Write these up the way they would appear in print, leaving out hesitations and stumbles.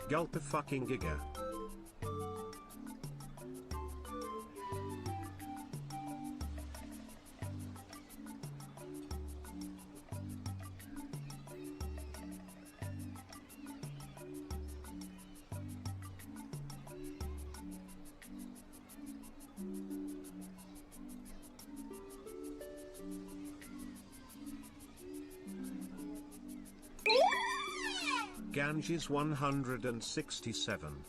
Gulp a fucking giga. Ganges 167.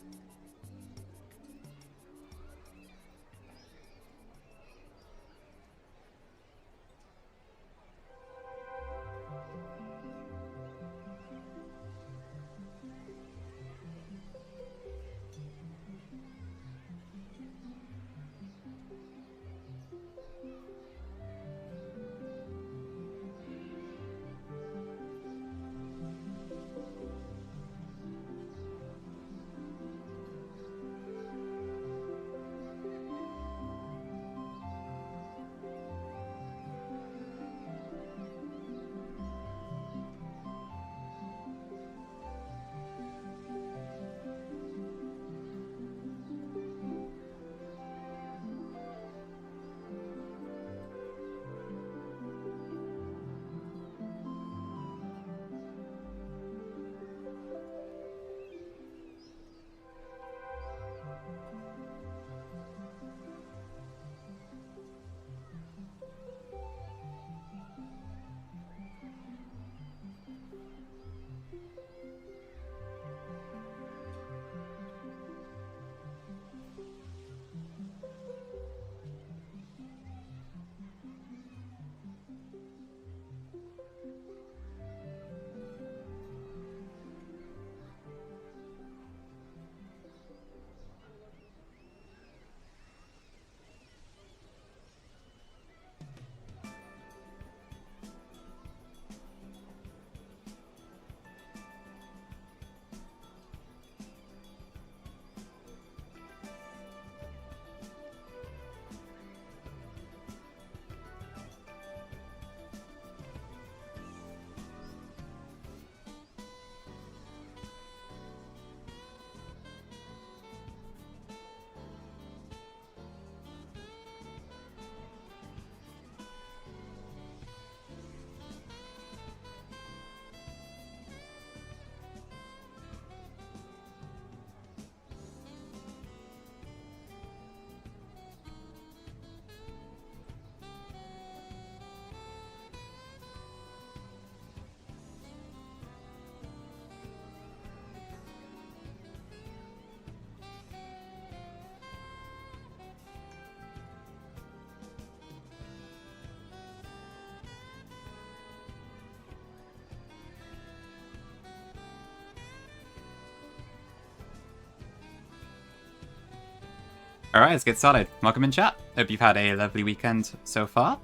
Alright, let's get started. Welcome in chat. Hope you've had a lovely weekend so far.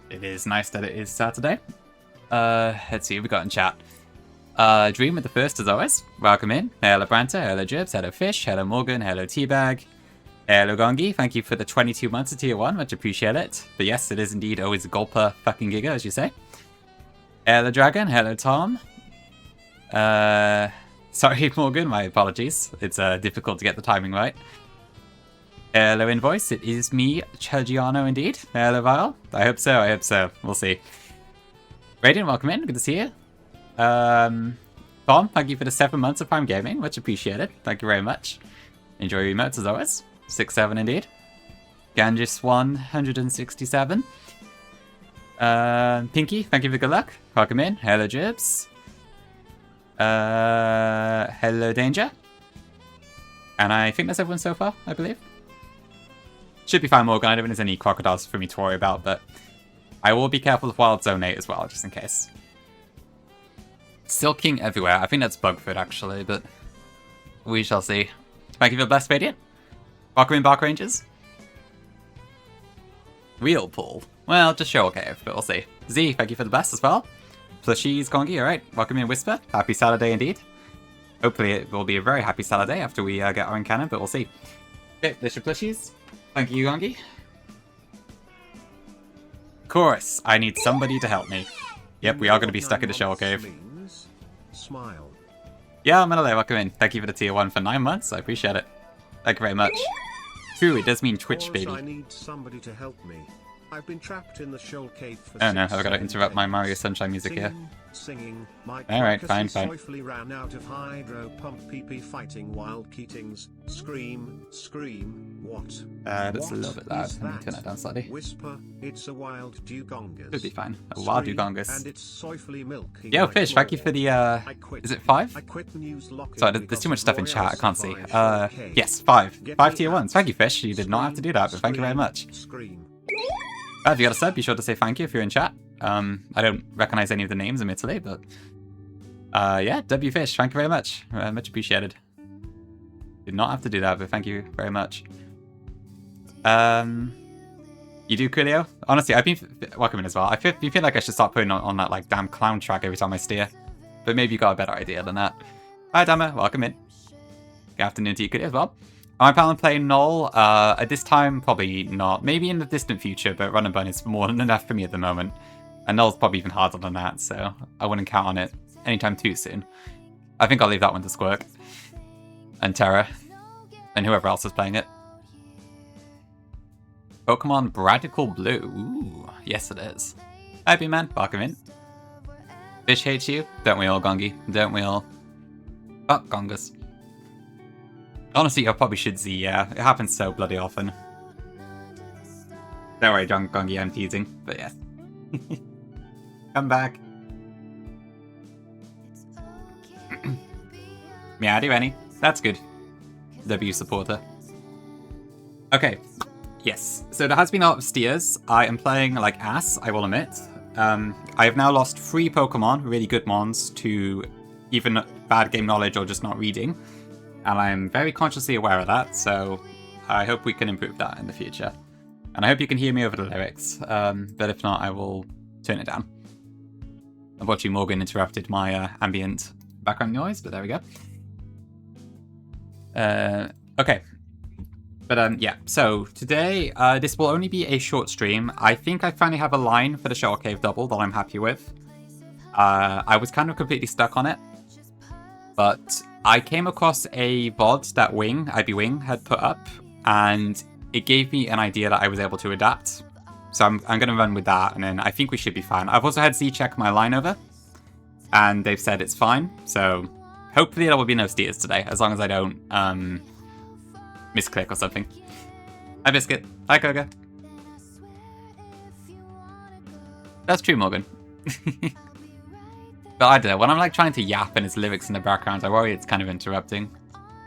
It is nice that it is Saturday. Let's see what we got in chat. Dream with the first as always. Welcome in. Hello Branta, hello Jibs, hello Fish, hello Morgan, hello Teabag. Hello Gongi, thank you for the 22 months of tier 1, much appreciate it. But yes, it is indeed always a gulper fucking giga, as you say. Hello Dragon, hello Tom. Sorry Morgan, my apologies. It's difficult to get the timing right. Hello Invoice, it is me, Churgiano indeed. Hello Vile, I hope so. We'll see. Radiant, welcome in, good to see you. Tom, thank you for the 7 months of Prime Gaming, much appreciated. Thank you very much. Enjoy your emotes as always. 6-7 indeed. Ganges 167. Pinky, thank you for good luck. Welcome in. Hello Jibs. Hello Danger. And I think that's everyone so far, I believe. Should be fine, Morgan. I don't think there's any crocodiles for me to worry about, but I will be careful of Wild Zone 8 as well, just in case. Still king everywhere. I think that's Bugford, actually, but we shall see. Thank you for the blessed Radiant. Welcome in, Bark Rangers. Real pull. Well, just show okay, but we'll see. Z, thank you for the bless as well. Plushies, Kongi, alright. Welcome in, Whisper. Happy Saturday indeed. Hopefully it will be a very happy Saturday after we get our encounter, but we'll see. Okay, there's your plushies. Thank you, Gongi. Chorus, I need somebody to help me. Yep, we are going to be stuck in the shell cave. Smile. Yeah, I'm gonna welcome in. Thank you for the tier 1 for 9 months. I appreciate it. Thank you very much. True, it does mean Twitch, baby. I need somebody to help me. I've been trapped in the shoal cave for oh no, I've got to interrupt my Mario Sunshine music here. Singing. My Alright, fine. joyfully ran out of hydro pump PP fighting wild Keatings. Scream, what? That's a little bit loud. Let me turn that down slightly. Whisper, it's a wild dugongus. Should be fine. A wild dugongus. And it's soifully milky. Yo, Fish, thank you for the, is it 5? I quit Nuzlocke. Sorry, there's too much stuff in chat, I can't see. Yes, 5. 5 tier 1s. Thank you, Fish. You did not have to do that, but thank you very much. If you got a sub, be sure to say thank you if you're in chat. I don't recognize any of the names, admittedly, but yeah, W Fish, thank you very much. Much appreciated. Did not have to do that, but thank you very much. You do, Coolio? Honestly, I've been welcome in as well. I feel like I should start putting on that like damn clown track every time I steer, but maybe you got a better idea than that. Hi, Dammer, welcome in. Good afternoon to you, Coolio, as well. Am I planning on playing Null? At this time, probably not. Maybe in the distant future, but Run and Bun is more than enough for me at the moment. And Null's probably even harder than that, so I wouldn't count on it anytime too soon. I think I'll leave that one to Squirk. And Terra. And whoever else is playing it. Pokemon Radical Blue. Ooh, yes it is. Hi, B-Man. Welcome in. Fish hates you. Don't we all, Gongi? Don't we all? Oh, Gongus. Honestly, I probably should see, yeah. It happens so bloody often. Don't worry, Gongi, I'm teasing. But yes. Come back. Meowdy, Rennie. That's good. W supporter. Okay. Yes. So there has been a lot of steers. I am playing like ass, I will admit. I have now lost 3 Pokemon, really good mons, to even bad game knowledge or just not reading. And I'm very consciously aware of that, so I hope we can improve that in the future. And I hope you can hear me over the lyrics, but if not, I will turn it down. Unfortunately, Morgan interrupted my ambient background noise, but there we go. Okay. But yeah, so today, this will only be a short stream. I think I finally have a line for the Shoal Cave double that I'm happy with. I was kind of completely stuck on it. But I came across a VOD that IB Wing had put up, and it gave me an idea that I was able to adapt. So I'm going to run with that, and then I think we should be fine. I've also had Z check my line over, and they've said it's fine. So hopefully there will be no steers today, as long as I don't misclick or something. Hi, Biscuit. Hi, Koga. That's true, Morgan. But I don't know, when I'm like trying to yap and it's lyrics in the background, I worry it's kind of interrupting.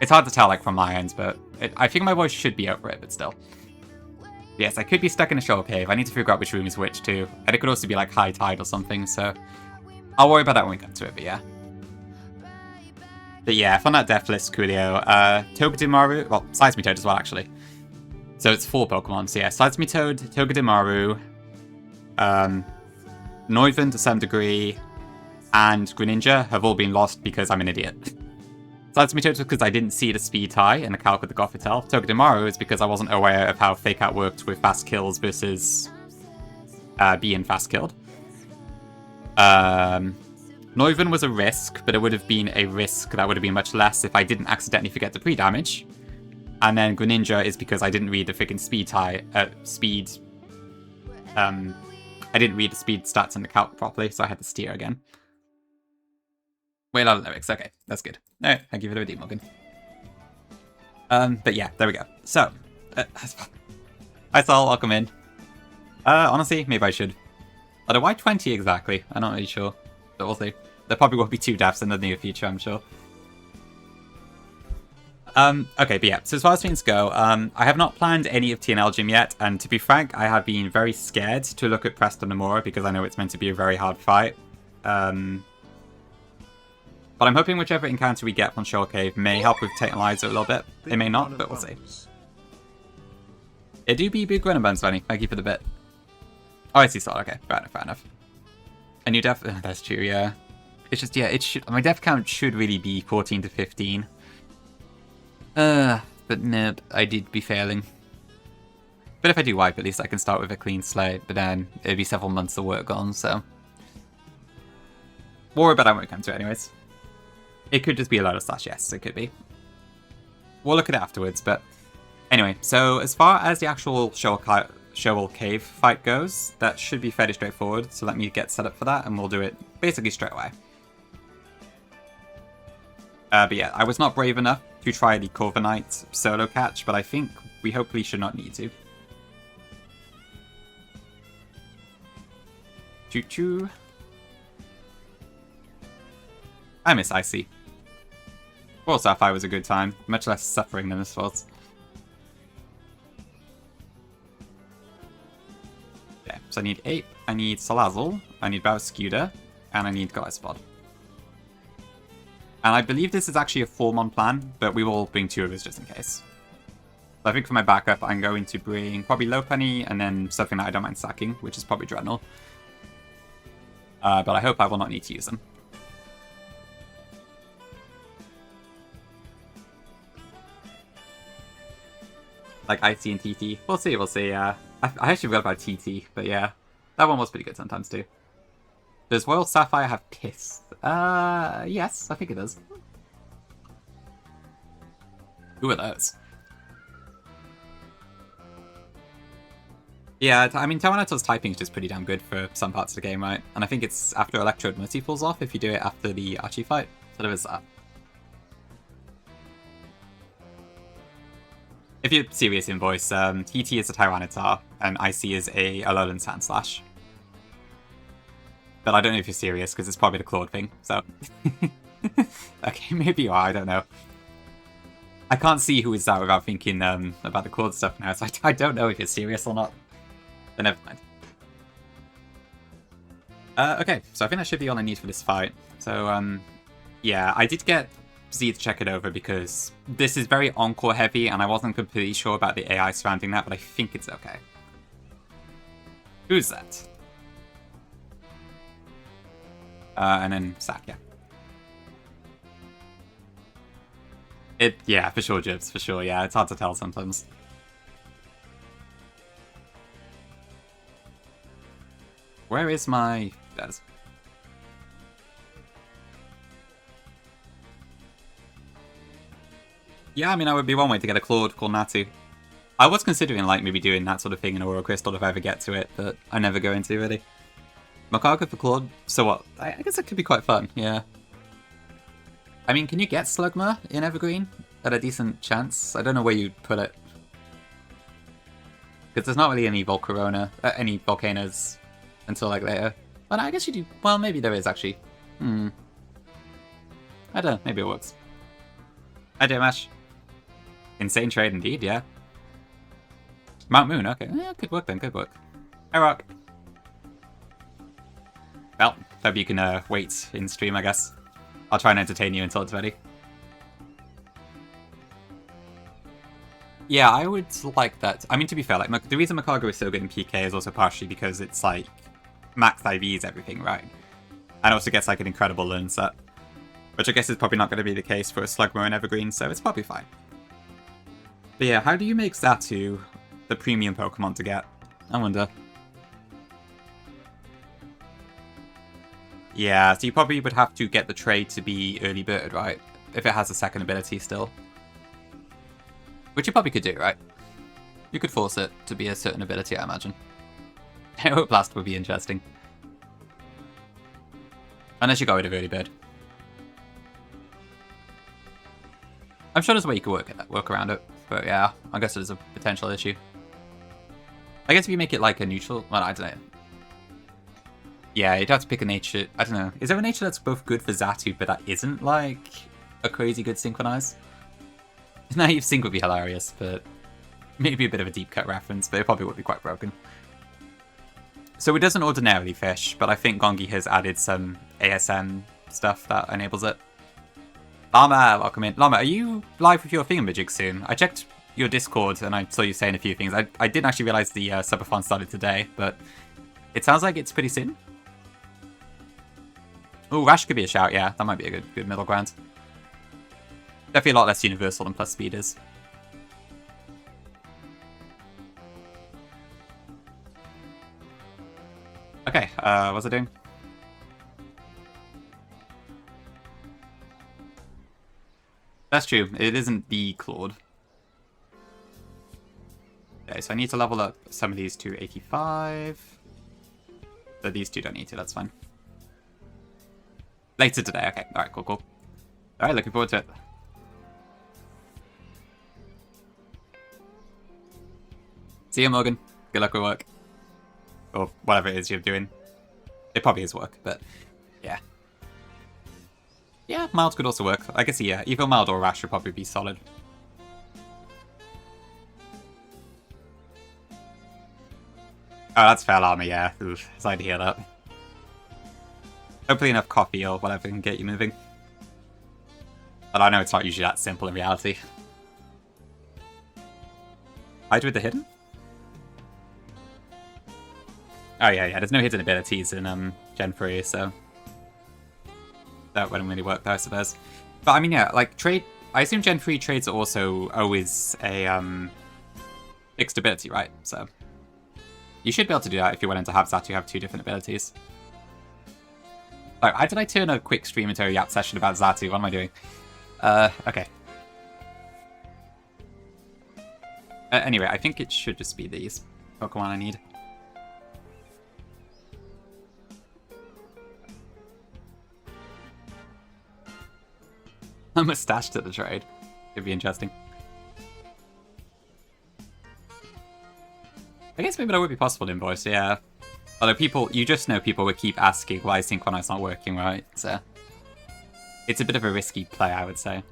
It's hard to tell like from my end, but I think my voice should be over it, but still. Yes, I could be stuck in a Shoal Cave. I need to figure out which room is which too. And it could also be like high tide or something, so I'll worry about that when we get to it, but yeah. But yeah, from that death list, Coolio, Togedemaru, well, Seismitoad as well actually. So it's 4 Pokemon, so yeah, Seismitoad, Togedemaru, Noivern to some degree, and Greninja have all been lost because I'm an idiot. Seismitoad was because I didn't see the speed tie in the calc with the Gothitelle. Togedemaru is because I wasn't aware of how Fake Out worked with fast kills versus being fast killed. Noivern was a risk, but it would have been a risk that would have been much less if I didn't accidentally forget the pre-damage. And then Greninja is because I didn't read the freaking speed tie, I didn't read the speed stats in the calc properly, so I had to steer again. Wait, a lot of lyrics. Okay, that's good. All right, thank you for the redeem, Morgan. But yeah, there we go. So, hi Sol, welcome in. Honestly, maybe I should. Although why 20 exactly? I'm not really sure. But we'll see. There probably will be 2 deaths in the near future, I'm sure. Okay, but yeah, so as far as things go, I have not planned any of T&L Gym yet, and to be frank, I have been very scared to look at Preston Nomura because I know it's meant to be a very hard fight. But I'm hoping whichever encounter we get from Shoal Cave may help with Tantalizer a little bit. It may not, but we'll see. It do be big run buns, Bunny. Thank you for the bit. Oh, I see Sol. Okay, fair enough, fair enough. And you that's true, yeah. It's just, yeah, it should, my death count should really be 14 to 15. But nope, I did be failing. But if I do wipe, at least I can start with a clean slate, but then it'll be several months of work on, so. Worry about that when it comes to it anyways. It could just be a Lotus Slash, yes, it could be. We'll look at it afterwards, but anyway, so as far as the actual Shovel Cave fight goes, that should be fairly straightforward, so let me get set up for that, and we'll do it basically straight away. But yeah, I was not brave enough to try the Corviknight solo catch, but I think we hopefully should not need to. Choo-choo. I miss Icy. Well, Sapphire was a good time. Much less suffering than this was. Okay, so I need Ape, I need Salazzle, I need Barraskewda, and I need Gliscod. And I believe this is actually a 4-mon plan, but we will bring 2 of us just in case. So I think for my backup, I'm going to bring probably Lopunny, and then something that I don't mind sacking, which is probably Dreadnought. But I hope I will not need to use them. Like Icy and TT. We'll see, we'll see, yeah. I actually forgot about TT, but yeah. That one was pretty good sometimes too. Does Royal Sapphire have Kiss? Yes, I think it does. Who are those? Yeah, I mean, Tyranitar's typing is just pretty damn good for some parts of the game, right? And I think it's after Electrode Mercy falls off if you do it after the Archie fight. So there is that. If you're serious in voice, TT is a Tyranitar, and Icy is a Alolan Sandslash. But I don't know if you're serious, because it's probably the Claude thing, so... Okay, maybe you are, I don't know. I can't see who is that without thinking about the Claude stuff now, so I don't know if you're serious or not. But never mind. Okay, so I think that should be all I need for this fight. So, yeah, I did get Z to check it over because this is very Encore heavy, and I wasn't completely sure about the AI surrounding that, but I think it's okay. Who's that? And then Sack, yeah. Yeah, for sure, Jibs, for sure, yeah. It's hard to tell sometimes. Where is my... There's... Yeah, I mean, that would be one way to get a Claude called Natu. I was considering, like, maybe doing that sort of thing in Aurora Crystal if I ever get to it, but I never go into, really. Macargo for Claude? So what? I guess it could be quite fun, yeah. I mean, can you get Slugma in Evergreen? At a decent chance? I don't know where you'd put it. Because there's not really any any volcanoes until, like, later. Well, no, I guess you do. Well, maybe there is, actually. I don't know. Maybe it works. Hi, Damash. Insane trade indeed, yeah. Mount Moon, okay. Yeah, could work then, could work. Hi, Rock. Well, hope you can wait in stream, I guess. I'll try and entertain you until it's ready. Yeah, I would like that. I mean, to be fair, like, the reason Macargo is so good in PK is also partially because it's, like, max IVs everything, right? And also gets, like, an incredible learn set. Which I guess is probably not going to be the case for a Slugma and Evergreen, so it's probably fine. But yeah, how do you make Xatu the premium Pokemon to get? I wonder. Yeah, so you probably would have to get the trade to be Early Bird, right? If it has a second ability still. Which you probably could do, right? You could force it to be a certain ability, I imagine. Aeroblast would be interesting. Unless you got rid of Early Bird. I'm sure there's a way you could work around it, but yeah, I guess there's a potential issue. I guess if you make it like a neutral, well, I don't know. Yeah, you'd have to pick a nature, I don't know. Is there a nature that's both good for Xatu, but that isn't like a crazy good synchronize? Naive Sync would be hilarious, but maybe a bit of a deep cut reference, but it probably would be quite broken. So it doesn't ordinarily fish, but I think Gongi has added some ASM stuff that enables it. Llama, welcome in. Llama, are you live with your thingamajig soon? I checked your Discord and I saw you saying a few things. I didn't actually realize the subathon started today, but it sounds like it's pretty soon. Oh, Rash could be a shout, yeah. That might be a good middle ground. Definitely a lot less universal than plus speed is. Okay, what's it doing? That's true. It isn't the Claude. Okay, so I need to level up some of these to 85. But these two don't need to, that's fine. Later today, okay. Alright, cool, cool. Alright, looking forward to it. See you, Morgan. Good luck with work. Or whatever it is you're doing. It probably is work, but yeah. Yeah, mild could also work. I guess, yeah, either mild or rash would probably be solid. Oh, that's fair armor, yeah. Oof, sorry to hear that. Hopefully enough coffee or whatever can get you moving. But I know it's not usually that simple in reality. Hide with the hidden? Oh yeah, there's no hidden abilities in Gen 3, so that wouldn't really work there, I suppose. But I mean, yeah, like trade. I assume Gen 3 trades are also always a fixed ability, right? So you should be able to do that if you're willing to have Zatu have 2 different abilities. Oh, how did I turn a quick stream into a yap session about Zatu? What am I doing? Okay. Anyway, I think it should just be these Pokemon I need. I'm mustached at the trade. Could be interesting. I guess maybe that would be possible to invoice, yeah. Although people, you just know people would keep asking why Synchronize not working, right? So it's a bit of a risky play, I would say.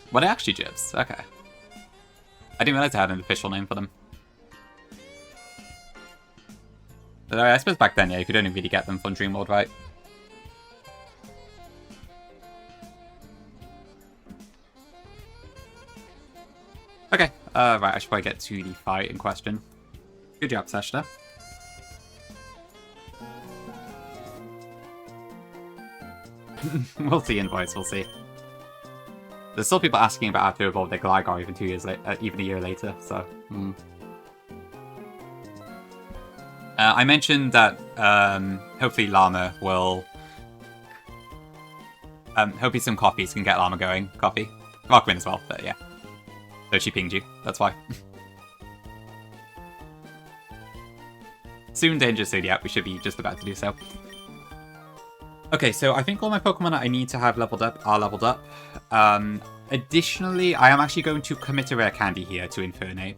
What are actually Jibs? Okay. I didn't realize I had an official name for them. But I suppose back then, yeah, you could only really get them from Dream World, right? Okay, right, I should probably get to the fight in question. Good job, Seshna. We'll see, invoice, we'll see. There's still people asking about how to evolve their Gligar even 2 years later, even a year later, so... I mentioned that hopefully Llama will... hopefully some coffees can get Llama going. Coffee. Rockman as well, but yeah. So she pinged you, that's why. Soon danger soon, yeah, we should be just about to do so. Okay, so I think all my Pokemon that I need to have leveled up are leveled up. Additionally, I am actually going to commit a rare candy here to Infernape.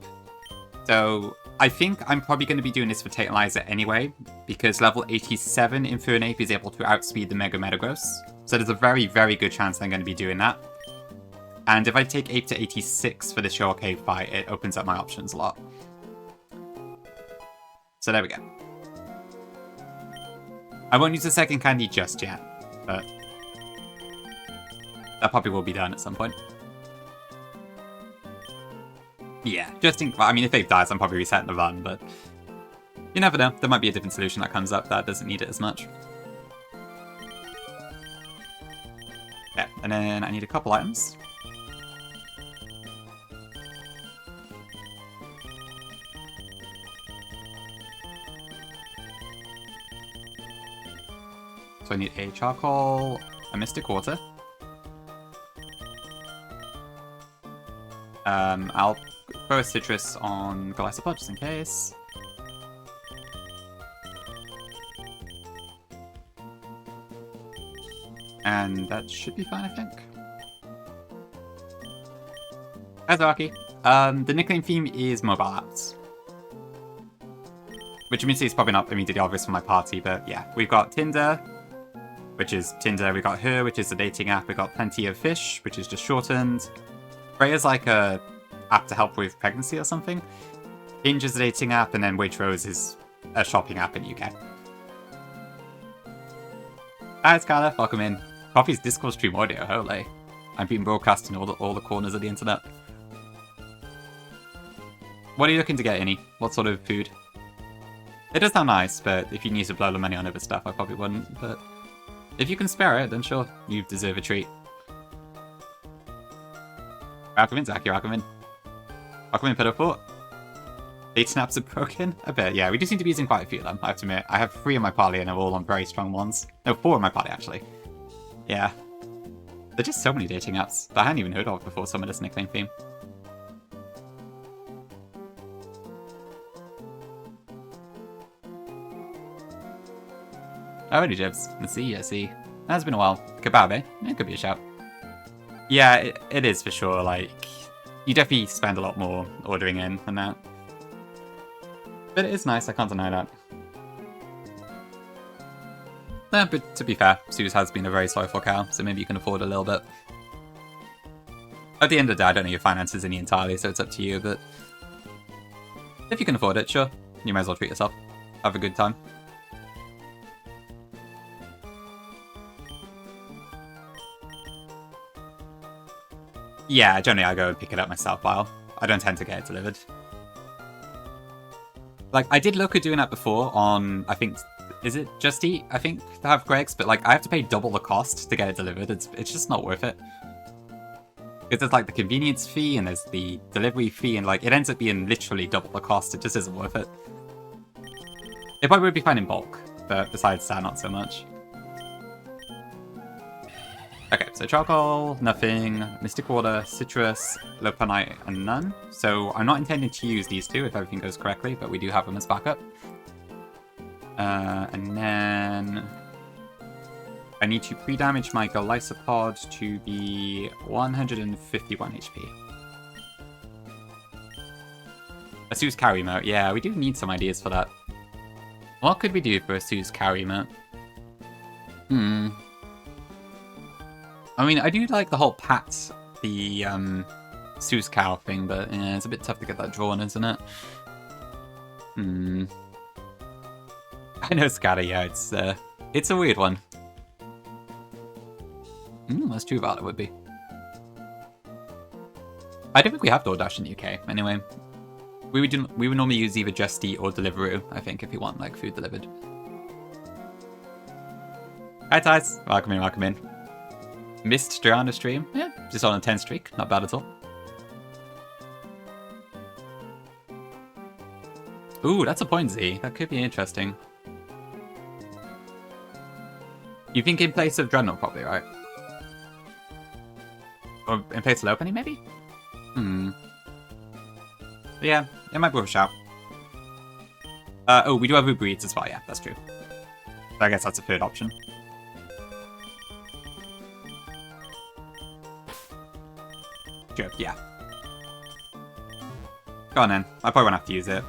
So I think I'm probably going to be doing this for Tantalizer anyway, because level 87 Infernape is able to outspeed the Mega Metagross. So there's a very, very good chance I'm going to be doing that. And if I take 8 to 86 for the Shore Cave fight, it opens up my options a lot. So there we go. I won't use the second candy just yet, but that probably will be done at some point. Yeah, just in... I mean, if Ape dies, I'm probably resetting the run, but you never know. There might be a different solution that comes up that doesn't need it as much. Yeah, and then I need a couple items. So I need a charcoal, a mystic water. I'll throw a citrus on Golisopod just in case. And that should be fine, I think. Hi, Zarky. The nickname theme is mobile apps. Which means it's probably not immediately obvious for my party, but yeah. We've got Tinder, which is Tinder. We've got Her, which is the dating app. We've got Plenty of Fish, which is just shortened. Freya's like a app to help with pregnancy or something. Hinge is a dating app, and then Waitrose is a shopping app in the UK. Hi, Skylar. Welcome in. Coffee's Discord stream audio. Holy. I'm being broadcast in all the corners of the internet. What are you looking to get, Innie? What sort of food? It does sound nice, but if you need to blow the money on other stuff, I probably wouldn't. But if you can spare it, then sure, you deserve a treat. Welcome in, Zaki. Welcome in. Welcome in, Pedoport. 8 snaps are broken? A bit, yeah. We do seem to be using quite a few of them, I have to admit. I have 3 in my party and they're all on very strong ones. No, 4 in my party, actually. Yeah. There's just so many dating apps that I hadn't even heard of before some of this nickname theme. Oh, any jibs. Let's see. That's been a while. Kebab, eh? It could be a shout. Yeah, it is for sure. Like, you definitely spend a lot more ordering in than that. But it is nice, I can't deny that. But to be fair, Suze has been a very sorrowful cow, so maybe you can afford a little bit. At the end of the day, I don't know your finances any entirely, so it's up to you, but if you can afford it, sure, you might as well treat yourself. Have a good time. Yeah, generally I go and pick it up myself, while I don't tend to get it delivered. Like, I did look at doing that before on, I think, is it Just Eat, I think, to have Greg's, but like, I have to pay double the cost to get it delivered. It's just not worth it. Because there's like the convenience fee and there's the delivery fee, and like, it ends up being literally double the cost. It just isn't worth it. It probably would be fine in bulk, but besides that, not so much. Okay, so charcoal, nothing, mystic water, citrus, lopunite, and none. So I'm not intending to use these two if everything goes correctly, but we do have them as backup. And then I need to pre-damage my Golysopod to be 151 HP. A Suze carry emote. Yeah, we do need some ideas for that. What could we do for a Suze carry emote? I mean, I do like the whole pat, the Suze cow thing, but yeah, it's a bit tough to get that drawn, isn't it? I know Scatter, yeah, it's a weird one. That's true about it would be. I don't think we have DoorDash in the UK, anyway. We would normally use either Just Eat or Deliveroo, I think, if you want like food delivered. Hi Ties, welcome in. Missed Joanna stream? Yeah, just on a 10 streak, not bad at all. Ooh, that's a point, Z. That could be interesting. You think in place of Dreadnought, probably, right? Or in place of Lopunny, maybe? Yeah, it might be worth a shout. Oh, we do have Uber Eats as well, yeah, that's true. So I guess that's a third option. Sure, yeah. Go on then, I probably won't have to use it.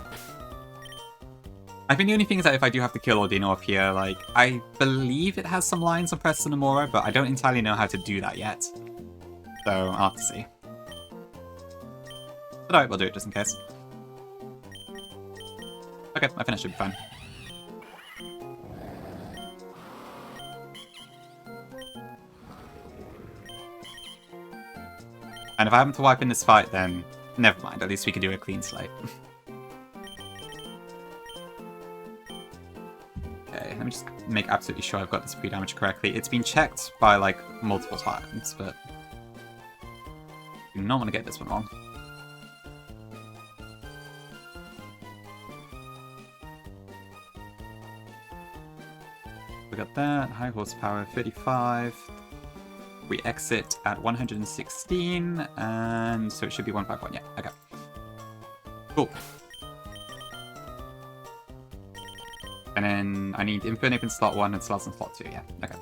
I think the only thing is that if I do have to kill Ordino up here, like, I believe it has some lines on Preston and Mora, but I don't entirely know how to do that yet. So, I'll have to see. But alright, we'll do it just in case. Okay, I think it should be fine. And if I happen to wipe in this fight, then never mind, at least we can do a clean slate. Okay, let me just make absolutely sure I've got this pre-damage correctly. It's been checked by, like, multiple times, but I do not want to get this one wrong. We got that, high horsepower, 35. We exit at 116, and so it should be 151, yeah, okay. Cool. And then I need Infernape in slot 1 and slots in slot 2, yeah, okay.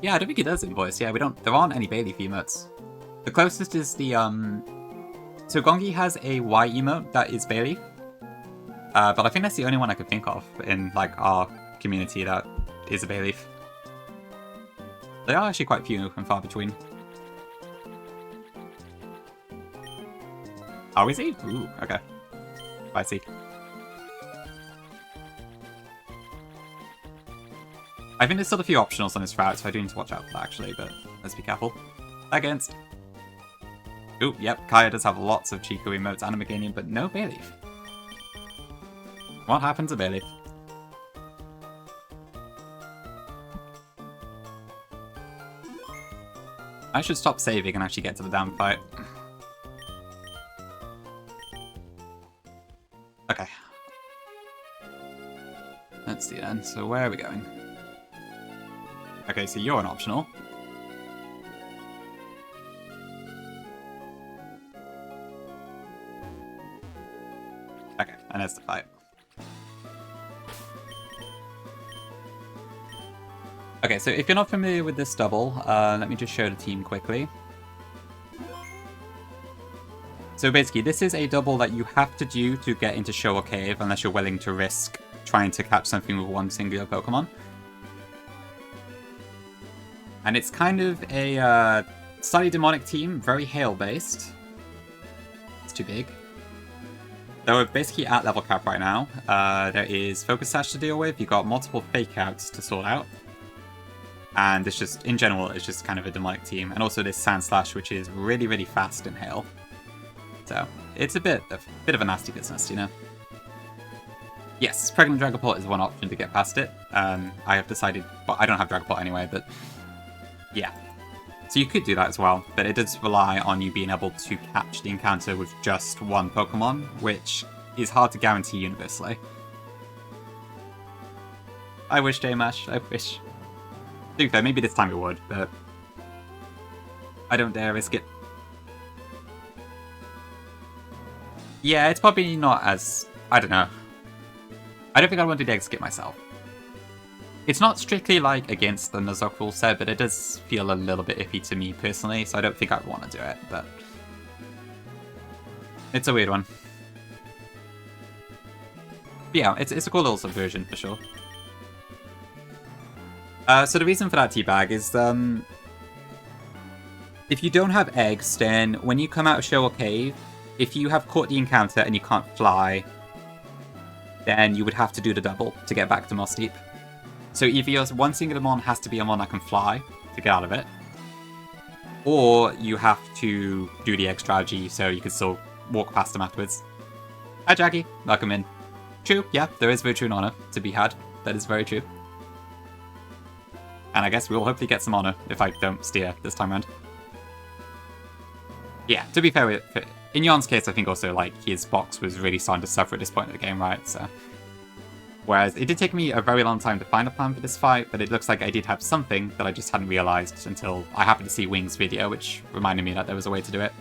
Yeah, I don't think it does invoice, yeah, there aren't any Bailey emotes. The closest is the, so Gongi has a Y emote that is Bailey. But I think that's the only one I could think of in, like, our community that is a Bayleaf. They are actually quite few and far between. Oh, is he? Ooh, okay. I see. I think there's still a few optionals on this route, so I do need to watch out for that, actually, but let's be careful. Against. Ooh, yep, Kaya does have lots of Chico emotes and a Meganium, but no Bayleaf. What happened to Bayleaf? I should stop saving and actually get to the damn fight. Okay. Let's see then. So where are we going? Okay, so you're an optional. Okay, and there's the fight. Okay, so if you're not familiar with this double, let me just show the team quickly. So basically, this is a double that you have to do to get into Show or Cave, unless you're willing to risk trying to catch something with one singular Pokemon. And it's kind of a slightly demonic team, very hail-based. It's too big. So we're basically at level cap right now. There is Focus Sash to deal with, you've got multiple Fake Outs to sort out. And it's just, in general, it's just kind of a demonic team. And also this Sand Slash, which is really, really fast in hail. So, it's a bit of a nasty business, you know? Yes, Pregnant Dragapult is one option to get past it. I have decided, well, I don't have Dragapult anyway, but yeah. So you could do that as well, but it does rely on you being able to catch the encounter with just one Pokemon, which is hard to guarantee universally. I wish, Damash, I wish. To be fair, maybe this time it would, but I don't dare risk it. Yeah, it's probably not as... I don't know. I don't think I want to do the egg skip myself. It's not strictly, like, against the Nuzlocke rule set, but it does feel a little bit iffy to me personally, so I don't think I'd want to do it, but... It's a weird one. But yeah, it's a cool little subversion, for sure. So the reason for that teabag is, if you don't have eggs, then when you come out of Show or Cave, if you have caught the encounter and you can't fly, then you would have to do the double to get back to Moss Deep. So either your one singular mon has to be a mon that can fly to get out of it, or you have to do the egg strategy so you can still walk past them afterwards. Hi Jackie, welcome in. True, yeah, there is virtue and honor to be had. That is very true. And I guess we'll hopefully get some honor if I don't steer this time around. Yeah, to be fair, in Yon's case, I think also, like, his box was really starting to suffer at this point of the game, right? So, whereas it did take me a very long time to find a plan for this fight, but it looks like I did have something that I just hadn't realized until I happened to see Wing's video, which reminded me that there was a way to do it.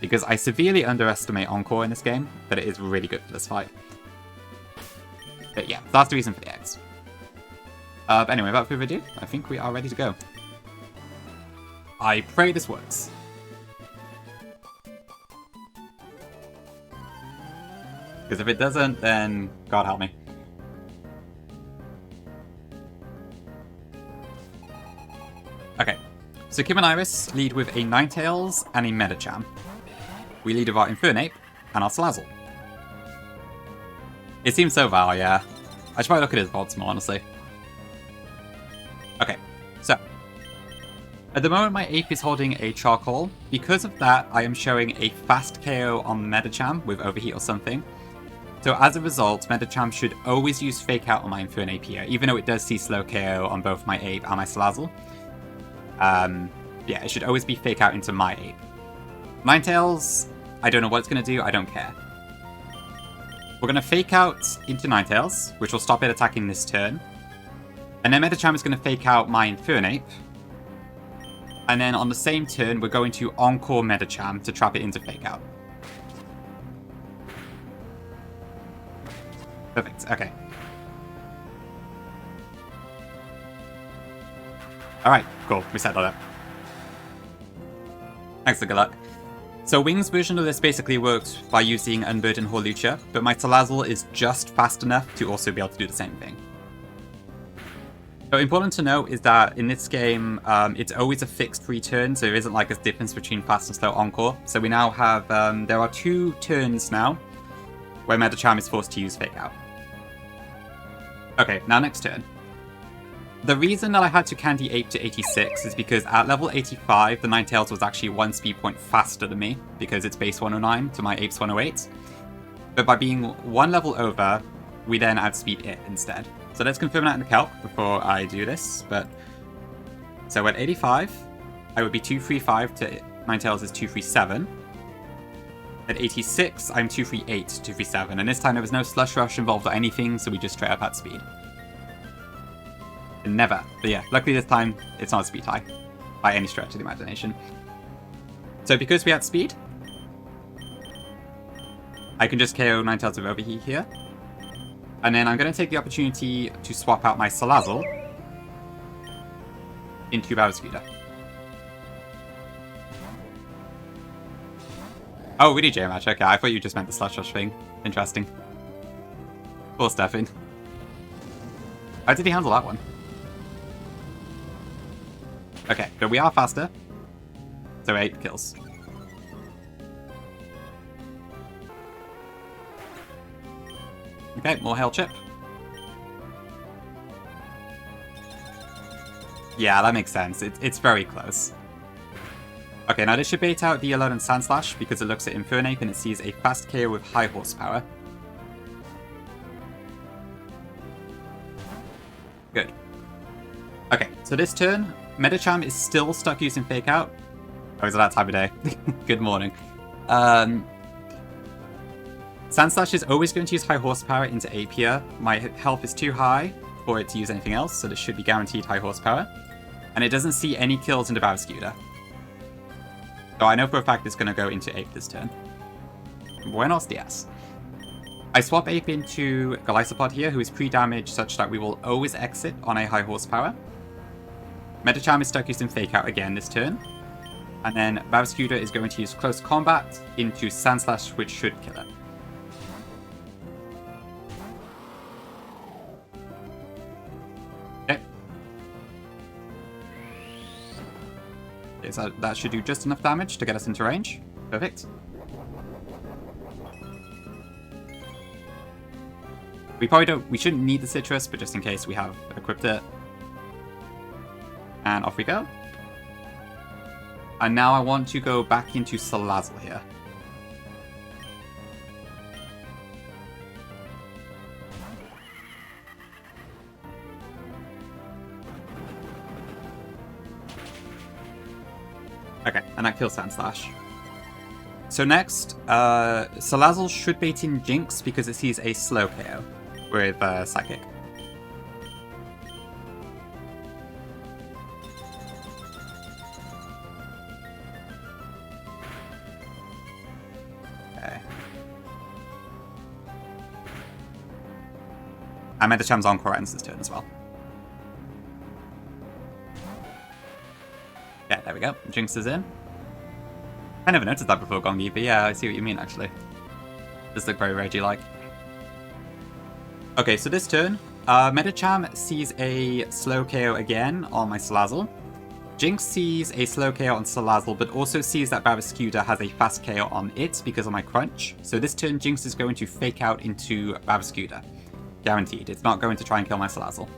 Because I severely underestimate Encore in this game, but it is really good for this fight. But yeah, that's the reason for the eggs. But anyway, without further ado, I think we are ready to go. I pray this works. Because if it doesn't, then God help me. Okay, so Kim and Iris lead with a Ninetales and a Medicham. We lead with our Infernape and our Salazzle. It seems so Val, yeah. I should probably look at his VODs more, honestly. Okay, so. At the moment, my Ape is holding a Charcoal. Because of that, I am showing a fast KO on Medicham with Overheat or something. So as a result, Medicham should always use Fake Out on my Infernape here, even though it does see slow KO on both my Ape and my Salazzle. Yeah, it should always be Fake Out into my Ape. Ninetales, I don't know what it's going to do, I don't care. We're going to Fake Out into Ninetales, which will stop it attacking this turn. And then Medicham is going to Fake Out my Infernape. And then on the same turn, we're going to Encore Medicham to trap it into Fake Out. Perfect, okay. Alright, cool, we set that up. Thanks for good luck. So Wing's version of this basically works by using Unburden Horlucha, but my Salazzle is just fast enough to also be able to do the same thing. So important to note is that in this game, it's always a fixed return, so there isn't like a difference between fast and slow Encore. So we now have, there are 2 turns now, where Medicham is forced to use Fake Out. Okay, now next turn. The reason that I had to candy Ape to 86 is because at level 85, the Ninetales was actually 1 speed point faster than me, because it's base 109 to my Ape's 108. But by being 1 level over, we then add speed it instead. So let's confirm that in the calc before I do this. But so at 85, I would be 235 to Ninetales is 237. At 86, I'm 238, 237, and this time there was no slush rush involved or anything, so we just straight up had speed. Never. But yeah, luckily this time, it's not a speed tie, by any stretch of the imagination. So because we had speed, I can just KO Ninetales with Overheat here. And then I'm going to take the opportunity to swap out my Salazzle into Barraskewda. Oh, really, J-Match? Okay, I thought you just meant the Slush Rush thing. Interesting. Poor Stefan. How did he handle that one? Okay, but we are faster. So 8 kills. Okay, more Hail Chip. Yeah, that makes sense. It's very close. Okay, now this should bait out the Alone and Sandslash because it looks at Infernape and it sees a fast KO with high horsepower. Good. Okay, so this turn, Medicham is still stuck using Fake Out. Oh, is it that time of day? Good morning. Sandslash is always going to use high horsepower into Apia. My health is too high for it to use anything else, so this should be guaranteed high horsepower. And it doesn't see any kills into Barraskewda. So I know for a fact it's going to go into Ape this turn. Buenos dias. I swap Ape into Golisopod here, who is pre-damaged such that we will always exit on a high horsepower. Medicham is stuck using Fake Out again this turn. And then Barraskewda is going to use Close Combat into Sandslash, which should kill it. So that should do just enough damage to get us into range. Perfect. We shouldn't need the Citrus, but just in case we have equipped it. And off we go. And now I want to go back into Salazzle here. Okay, and that kills Sandslash. So next, Salazzle should bait in Jinx because it sees a slow KO with Psychic. Okay. And Medicham's Encore ends this turn as well. Yeah, there we go. Jinx is in. I never noticed that before, Gongi, but yeah, I see what you mean, actually. Does look very Reggie-like. Okay, so this turn, Medicham sees a slow KO again on my Salazzle. Jinx sees a slow KO on Salazzle, but also sees that Barraskewda has a fast KO on it because of my Crunch. So this turn, Jinx is going to Fake Out into Barraskewda. Guaranteed. It's not going to try and kill my Salazzle.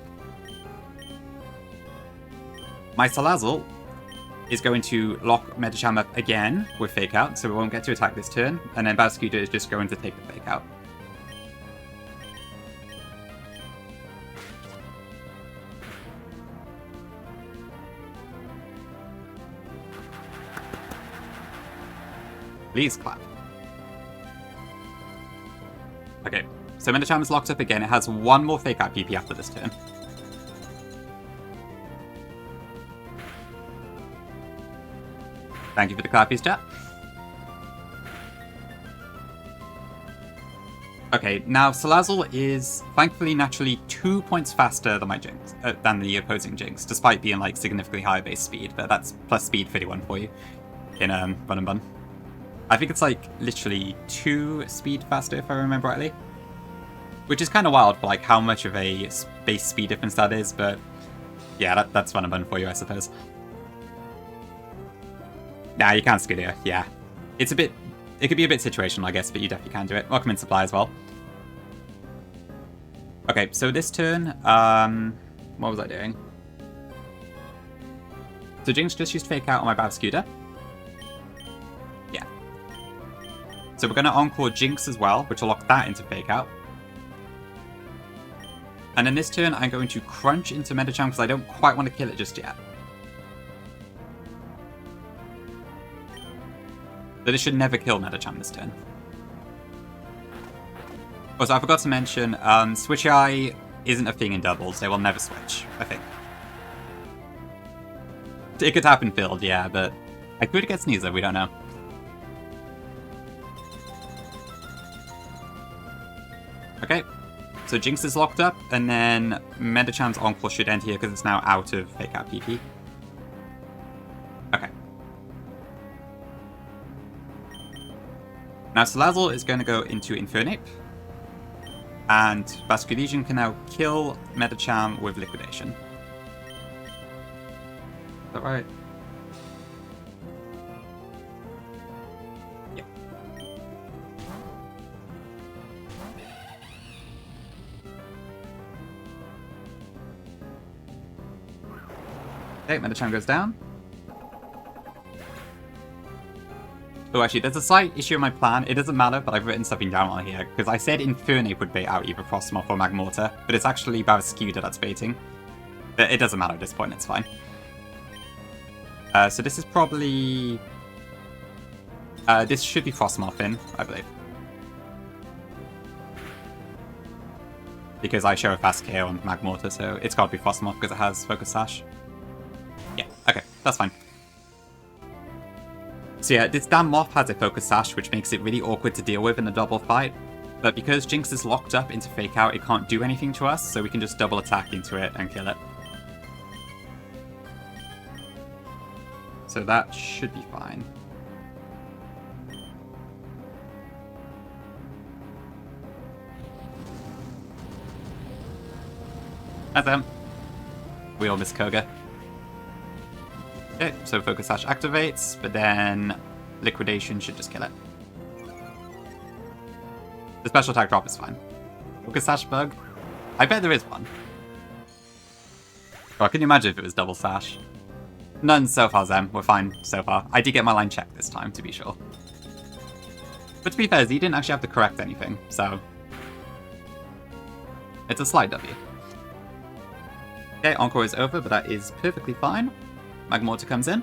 My Salazzle is going to lock Medicham up again with Fake Out, so we won't get to attack this turn, and then Barraskewda is just going to take the Fake Out. Please clap. Okay, so Medicham is locked up again. It has one more Fake Out PP after this turn. Thank you for the clappies, chat. Okay, now Salazzle is thankfully naturally 2 points faster than my Jinx, than the opposing Jinx, despite being like significantly higher base speed. But that's plus speed 31 for you in Run and Bun. I think it's like literally 2 speed faster if I remember rightly, which is kind of wild for like how much of a base speed difference that is. But yeah, that's Run and Bun for you, I suppose. Nah, you can't skid here. Yeah. It could be a bit situational, I guess, but you definitely can do it. Welcome in supply as well. Okay, so this turn, what was I doing? So Jinx just used Fake Out on my Barraskewda. Yeah. So we're going to Encore Jinx as well, which will lock that into Fake Out. And then this turn, I'm going to Crunch into Medicham because I don't quite want to kill it just yet. So this should never kill Medicham this turn. Also, I forgot to mention, Switch Eye isn't a thing in doubles. They will never switch, I think. It could happen filled, yeah, but I could get Sneasler, we don't know. Okay, so Jinx is locked up, and then Medicham's Encore should end here because it's now out of Fake Out PP. Okay. Now Salazzle is going to go into Infernape, and Basculegion can now kill Medicham with Liquidation. Is that right? Yeah. Okay, Medicham goes down. Oh, actually, there's a slight issue in my plan. It doesn't matter, but I've written something down on here, because I said Infernape would bait out either Frostmoth or Magmortar, but it's actually Barraskewda that's baiting. But it doesn't matter at this point, it's fine. So this is probably... this should be Frostmoth in, I believe. Because I show a fast KO on Magmortar, so it's got to be Frostmoth because it has Focus Sash. Yeah, okay, that's fine. So yeah, this damn Moth has a Focus Sash, which makes it really awkward to deal with in a double fight. But because Jinx is locked up into Fake Out, it can't do anything to us, so we can just double attack into it and kill it. So that should be fine. That's them. We all miss Koga. Okay, so Focus Sash activates, but then Liquidation should just kill it. The special attack drop is fine. Focus Sash bug? I bet there is one. Oh, can you imagine if it was double Sash? None so far, Zem. We're fine so far. I did get my line checked this time, to be sure. But to be fair, Z didn't actually have to correct anything, so... it's a slight W. Okay, Encore is over, but that is perfectly fine. Magmortar comes in.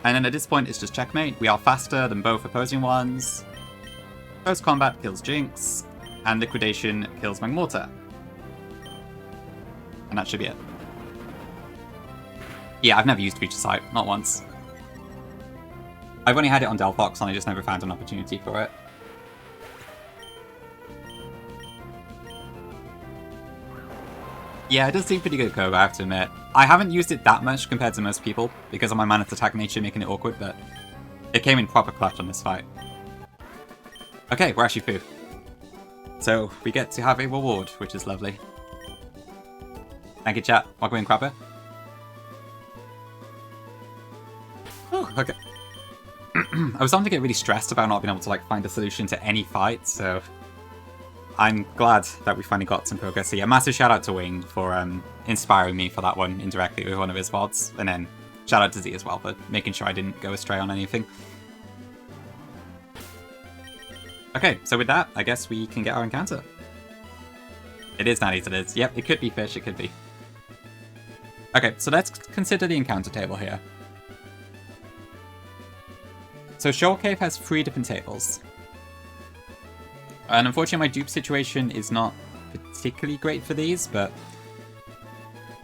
And then at this point, it's just checkmate. We are faster than both opposing ones. Post combat kills Jinx, and Liquidation kills Magmortar. And that should be it. Yeah, I've never used Feature Sight, not once. I've only had it on Delphox, and I just never found an opportunity for it. Yeah, it does seem pretty good, Koga, I have to admit. I haven't used it that much compared to most people, because of my Manus attack nature making it awkward, but it came in proper clutch on this fight. Okay, we're actually through. So, we get to have a reward, which is lovely. Thank you, chat. Welcome in, Crabber. Oh, okay. I was starting to get really stressed about not being able to, like, find a solution to any fight, so... I'm glad that we finally got some progress. So yeah, massive shout out to Wing for inspiring me for that one indirectly with one of his VODs. And then shout out to Z as well for making sure I didn't go astray on anything. Okay, so with that, I guess we can get our encounter. It is Natties, it is. Yep, it could be fish, it could be. Okay, so let's consider the encounter table here. So Shoal Cave has 3 different tables. And unfortunately my dupe situation is not particularly great for these, but...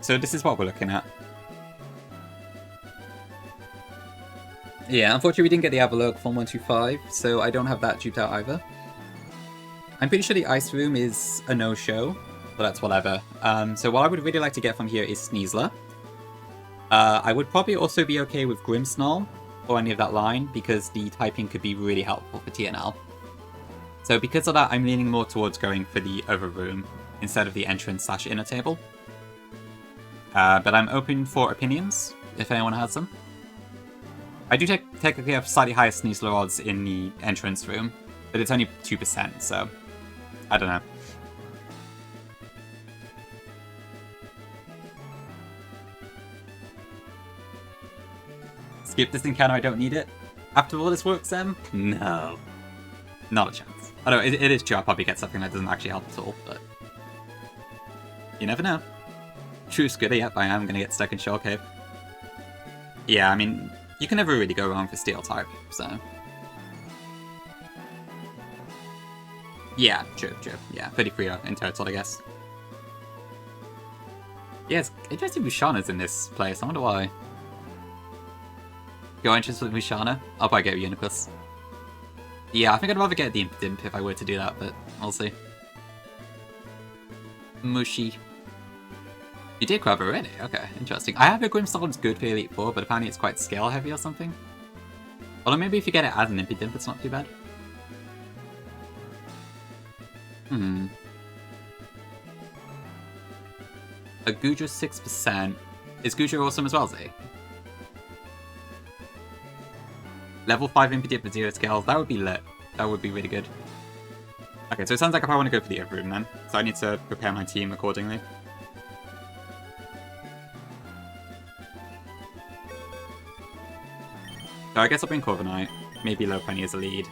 So this is what we're looking at. Yeah, unfortunately we didn't get the Avalok from 125, so I don't have that duped out either. I'm pretty sure the Ice Room is a no-show, but that's whatever. So what I would really like to get from here is Sneasler. I would probably also be okay with Grimmsnarl, or any of that line, because the typing could be really helpful for T&L. So because of that, I'm leaning more towards going for the other room instead of the entrance/inner table. But I'm open for opinions, if anyone has them. I do technically have slightly higher Sneasler odds in the entrance room, but it's only 2%, so I don't know. Skip this encounter, I don't need it. After all this work, Sam? No. Not a chance. I know, it is true, I'll probably get something that doesn't actually help at all, but... you never know. True Skidder, yep, I am going to get stuck in Shoal Cave. Yeah, I mean, you can never really go wrong for Steel type, so... Yeah, true. Yeah, 33 in total, I guess. Yeah, it's interesting Mushana's in this place. I wonder why. You're interested with Mushana? I'll probably get Uniclus. Yeah, I think I'd rather get the Imp if I were to do that, but we'll see. Mushi. You did grab already? Okay, interesting. I have a Grimstone that's good for Elite 4, but apparently it's quite scale heavy or something. Although maybe if you get it as an Impidimp, it's not too bad. A Gudra 6%. Is Gudra awesome as well, Zay? Level 5 Impidimp with 0 scales, that would be lit. That would be really good. Okay, so it sounds like I probably want to go for the Earth Room then. So I need to prepare my team accordingly. So I guess I'll bring Corviknight. Maybe Lopunny as a lead.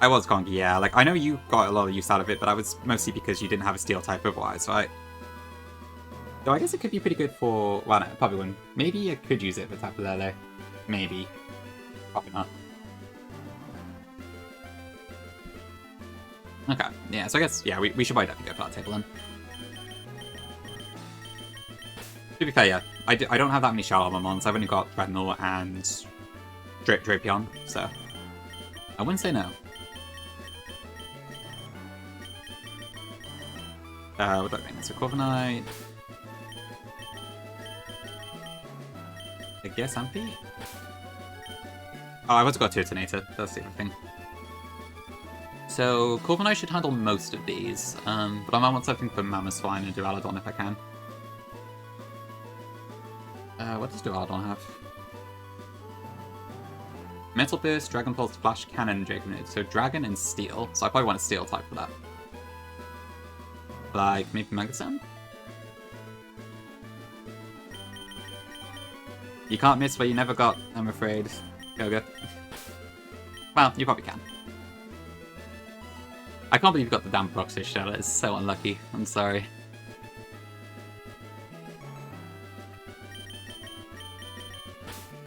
I was Kongi, yeah. Like, I know you got a lot of use out of it, but I was mostly because you didn't have a Steel type otherwise, right? So I guess it could be pretty good for... Well, no, probably wouldn't. Maybe I could use it for Tapu Lele. Maybe. Probably not. Okay, yeah, so I guess, yeah, we should probably definitely go for that table then. To be fair, yeah, I don't have that many Shadow Armor mons. I've only got Dreadnought and Drapion, so I wouldn't say no. What do I mean? So Corviknight. I guess Ampy? Oh, I've also got Turtonator. That's the other thing. So Corviknight should handle most of these, but I might want something for Mamoswine and Duraludon if I can. What does Duraludon have? Metal Burst, Dragon Pulse, Flash Cannon, and Dragon Node. So Dragon and Steel. So I probably want a Steel type for that. Like, maybe Magasan? You can't miss what you never got, I'm afraid. Koga. Well, you probably can. I can't believe you got the damn Broxish shell. It's so unlucky. I'm sorry.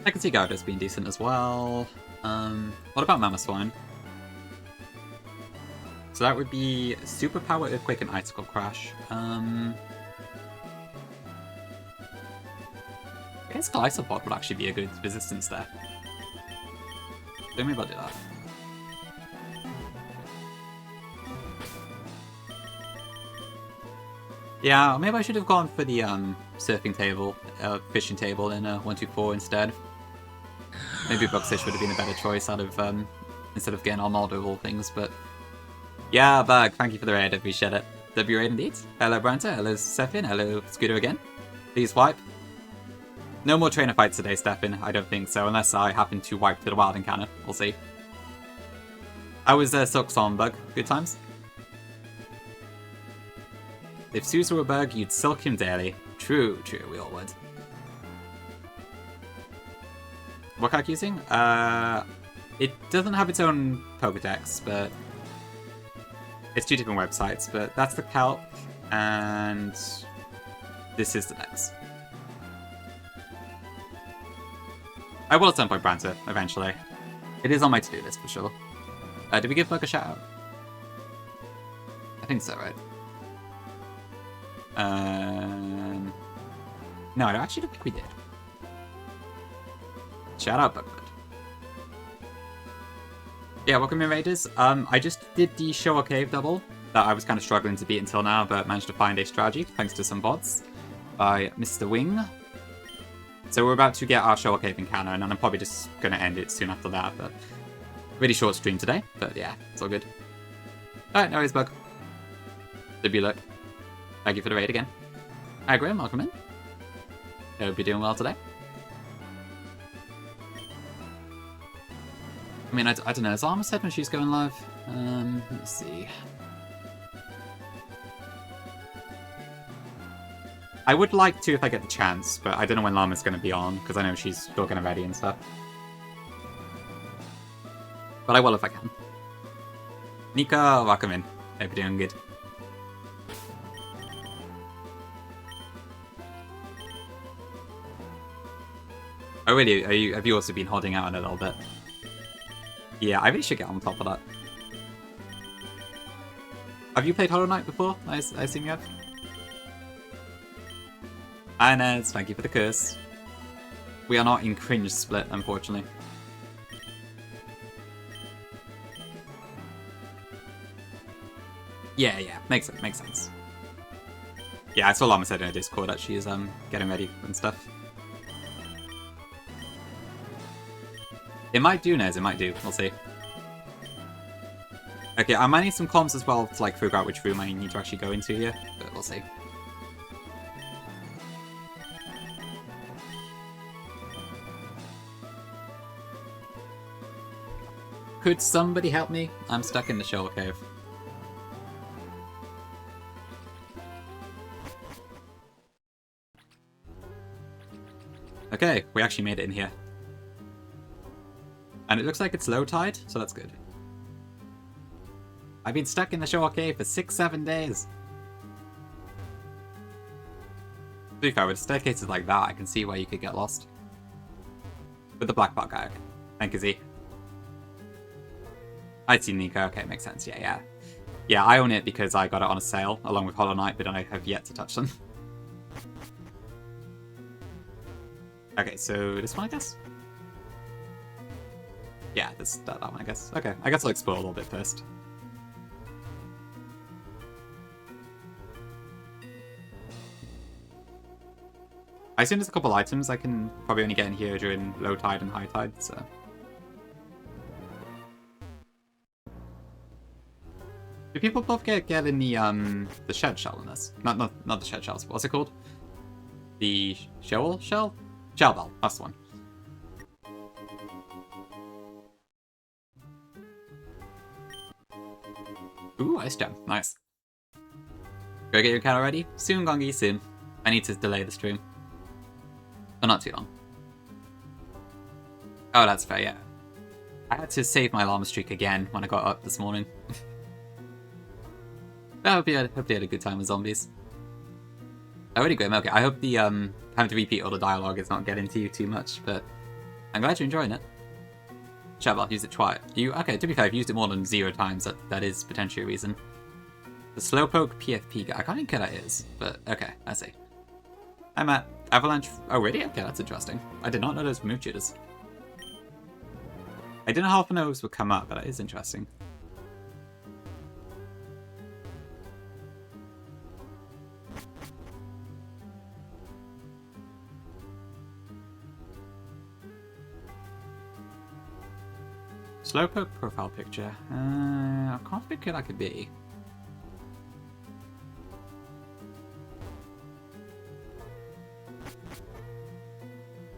I can see Gyarados being decent as well. What about Mamoswine? So that would be Superpower, Earthquake, and Icicle Crash. I guess Glycopod would actually be a good resistance there. So maybe I'll do that. Yeah, maybe I should have gone for the surfing table, fishing table in 124 instead. Maybe Broxish would have been a better choice out of instead of getting Armaldo of all things, but yeah, Bug, thank you for the raid, I appreciate it. W raid indeed. Hello Branta, hello Stefan, hello Scooter again. Please wipe. No more trainer fights today, Stefan, I don't think so, unless I happen to wipe to the wild encounter. We'll see. I was Silk Song, Bug. Good times. If Zeus were a bug, you'd silk him daily. True, we all would. What card are you using? It doesn't have its own Pokedex, but it's two different websites, but that's the Kelp, and this is the Dex. I will at some point Branta, eventually. It is on my to-do list for sure. Did we give Bug a shout out? I think so, right? No, I actually don't think we did. Shout out, Bugwood. Yeah, welcome in, Raiders. I just did the Showa Cave double that I was kind of struggling to beat until now, but managed to find a strategy thanks to some bots by Mr. Wing. So we're about to get our Showa Cave encounter, and I'm probably just going to end it soon after that, but really short stream today, but yeah, it's all good. Alright, no worries, Bug. W look. Thank you for the raid again. Hi, Graham, welcome in. Hope you're doing well today. I mean, I don't know, is Alma said when she's going live? Let's see. I would like to if I get the chance, but I don't know when Llama's going to be on, because I know she's still getting ready and stuff. But I will if I can. Nika, welcome in. Hope you're doing good. Oh really? Have you also been holding out on it a little bit? Yeah, I really should get on top of that. Have you played Hollow Knight before? I assume you have? Hi Neds, thank you for the curse. We are not in cringe split, unfortunately. Yeah, makes sense. Yeah, I saw Llama said in a Discord that she is getting ready and stuff. It might do, Nez, it might do. We'll see. Okay, I might need some comms as well to like figure out which room I need to actually go into here, but we'll see. Could somebody help me? I'm stuck in the shower cave. Okay, we actually made it in here. And it looks like it's low tide, so that's good. I've been stuck in the shower cave for 6-7 days. To be fair, with staircases like that, I can see where you could get lost. With the black bot guy. Thank you, Z. I see Nico. Okay, makes sense. Yeah. Yeah, I own it because I got it on a sale along with Hollow Knight, but I have yet to touch them. Okay, so this one, I guess? Yeah, that one, I guess. Okay, I guess I'll explore a little bit first. I assume there's a couple items I can probably only get in here during low tide and high tide, so... Do people both get in the shed shell in this? Not the shed shells. What's it called? The shell shell? Shell bell. That's the one. Ooh, ice gem. Nice. Go get your camera ready? Soon, Gongi, soon. I need to delay the stream. But not too long. Oh, that's fair, yeah. I had to save my llama streak again when I got up this morning. I hope you had a good time with zombies. Oh, really great. Okay, I hope the having to repeat all the dialogue is not getting to you too much, but I'm glad you're enjoying it. Shall I've used it twice. Okay, to be fair, I've used it more than 0 times. That is potentially a reason. The Slowpoke PFP guy. I can't even get what that is, but okay, I see. I'm at Avalanche. Oh, really? Okay, that's interesting. I did not know those were move tutors. I didn't know how often those would come up, but that is interesting. Slowpoke profile picture. I can't think who that could be.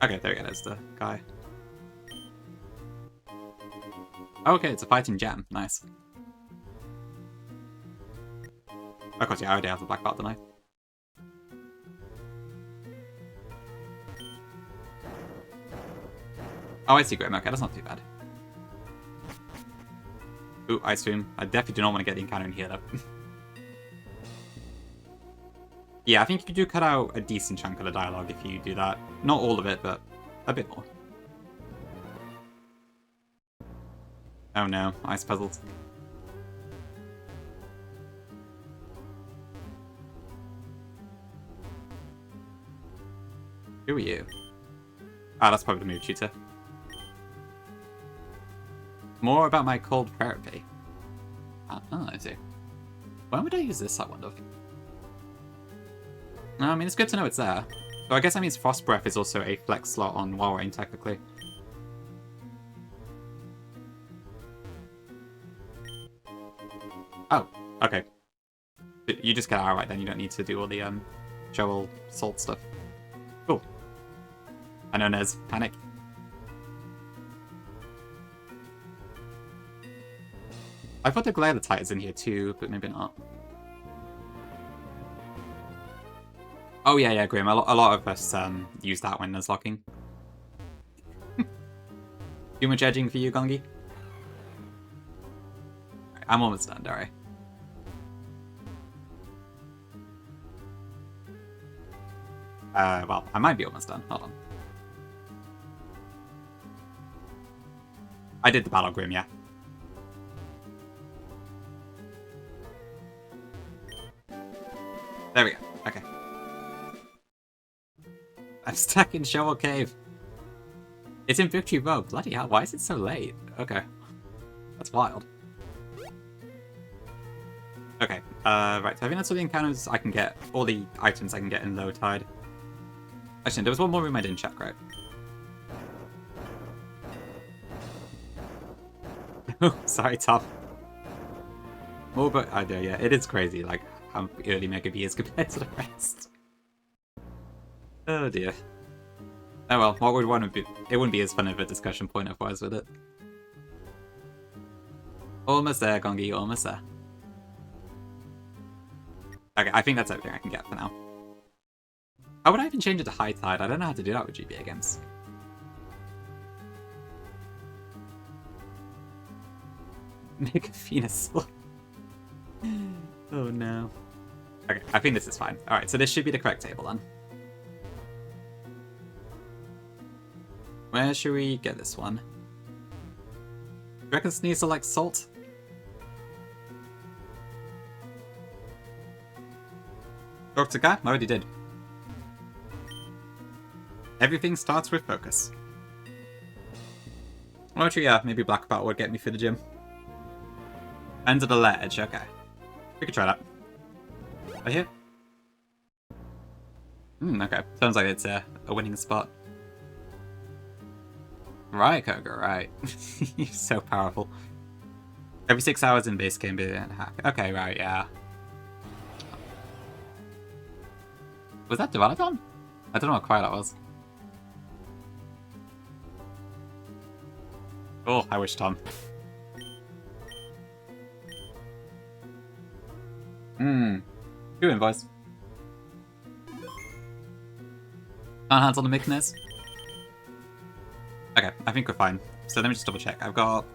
Okay, there we go, there's the guy. Okay, it's a fighting gem. Nice. Of course, yeah, I already have the black belt, don't I? Oh, I see Grim. Okay, that's not too bad. Ooh, ice cream. I definitely do not want to get the encounter in here, though. Yeah, I think you do cut out a decent chunk of the dialogue if you do that. Not all of it, but a bit more. Oh no, ice puzzles. Who are you? Ah, that's probably the move tutor. More about my cold therapy. Oh, I see. When would I use this, I wonder? No, I mean, it's good to know it's there. So I guess that means Frost Breath is also a flex slot on Walrein, technically. Oh, okay. You just get out right then, you don't need to do all the Joel Salt stuff. Cool. I know Nez, panic. I thought the Glaletite is in here too, but maybe not. Oh yeah, Grim. A lot of us use that when Nuzlocking. Too much edging for you, Gongi? I'm almost done, don't worry. Well, I might be almost done. Hold on. I did the Battle Grim, yeah. There we go. Okay. I'm stuck in Shovel Cave. It's in Victory Row. Bloody hell, why is it so late? Okay. That's wild. Okay, right, so I think that's all the encounters I can get, all the items I can get in Low Tide. Actually, there was one more room I didn't check, right? Oh, sorry, Tom. More but I know, yeah, it is crazy, like, how early Mega B is compared to the rest. Oh dear. Oh well, what would one be? It wouldn't be as fun of a discussion point otherwise, would it? Almost there, Gongi, almost there. Okay, I think that's everything I can get for now. How would I even change it to High Tide? I don't know how to do that with GBA games. Make a Venus. Oh no. Okay, I think this is fine. Alright, so this should be the correct table then. Where should we get this one? Do you reckon Sneasel likes salt? Dr. Guy? I already did. Everything starts with focus. Oh, actually, yeah, maybe Black Belt would get me through the gym. Under the ledge, okay. We could try that. Right here? Okay. Sounds like it's a winning spot. Right, Koga, right. You're so powerful. Every 6 hours in base game be a hack. Okay, right, yeah. Was that Duraludon? I don't know what cry that was. Oh, I wish Tom. Good invoice. Hands on the Micness. Okay, I think we're fine. So let me just double check. I've got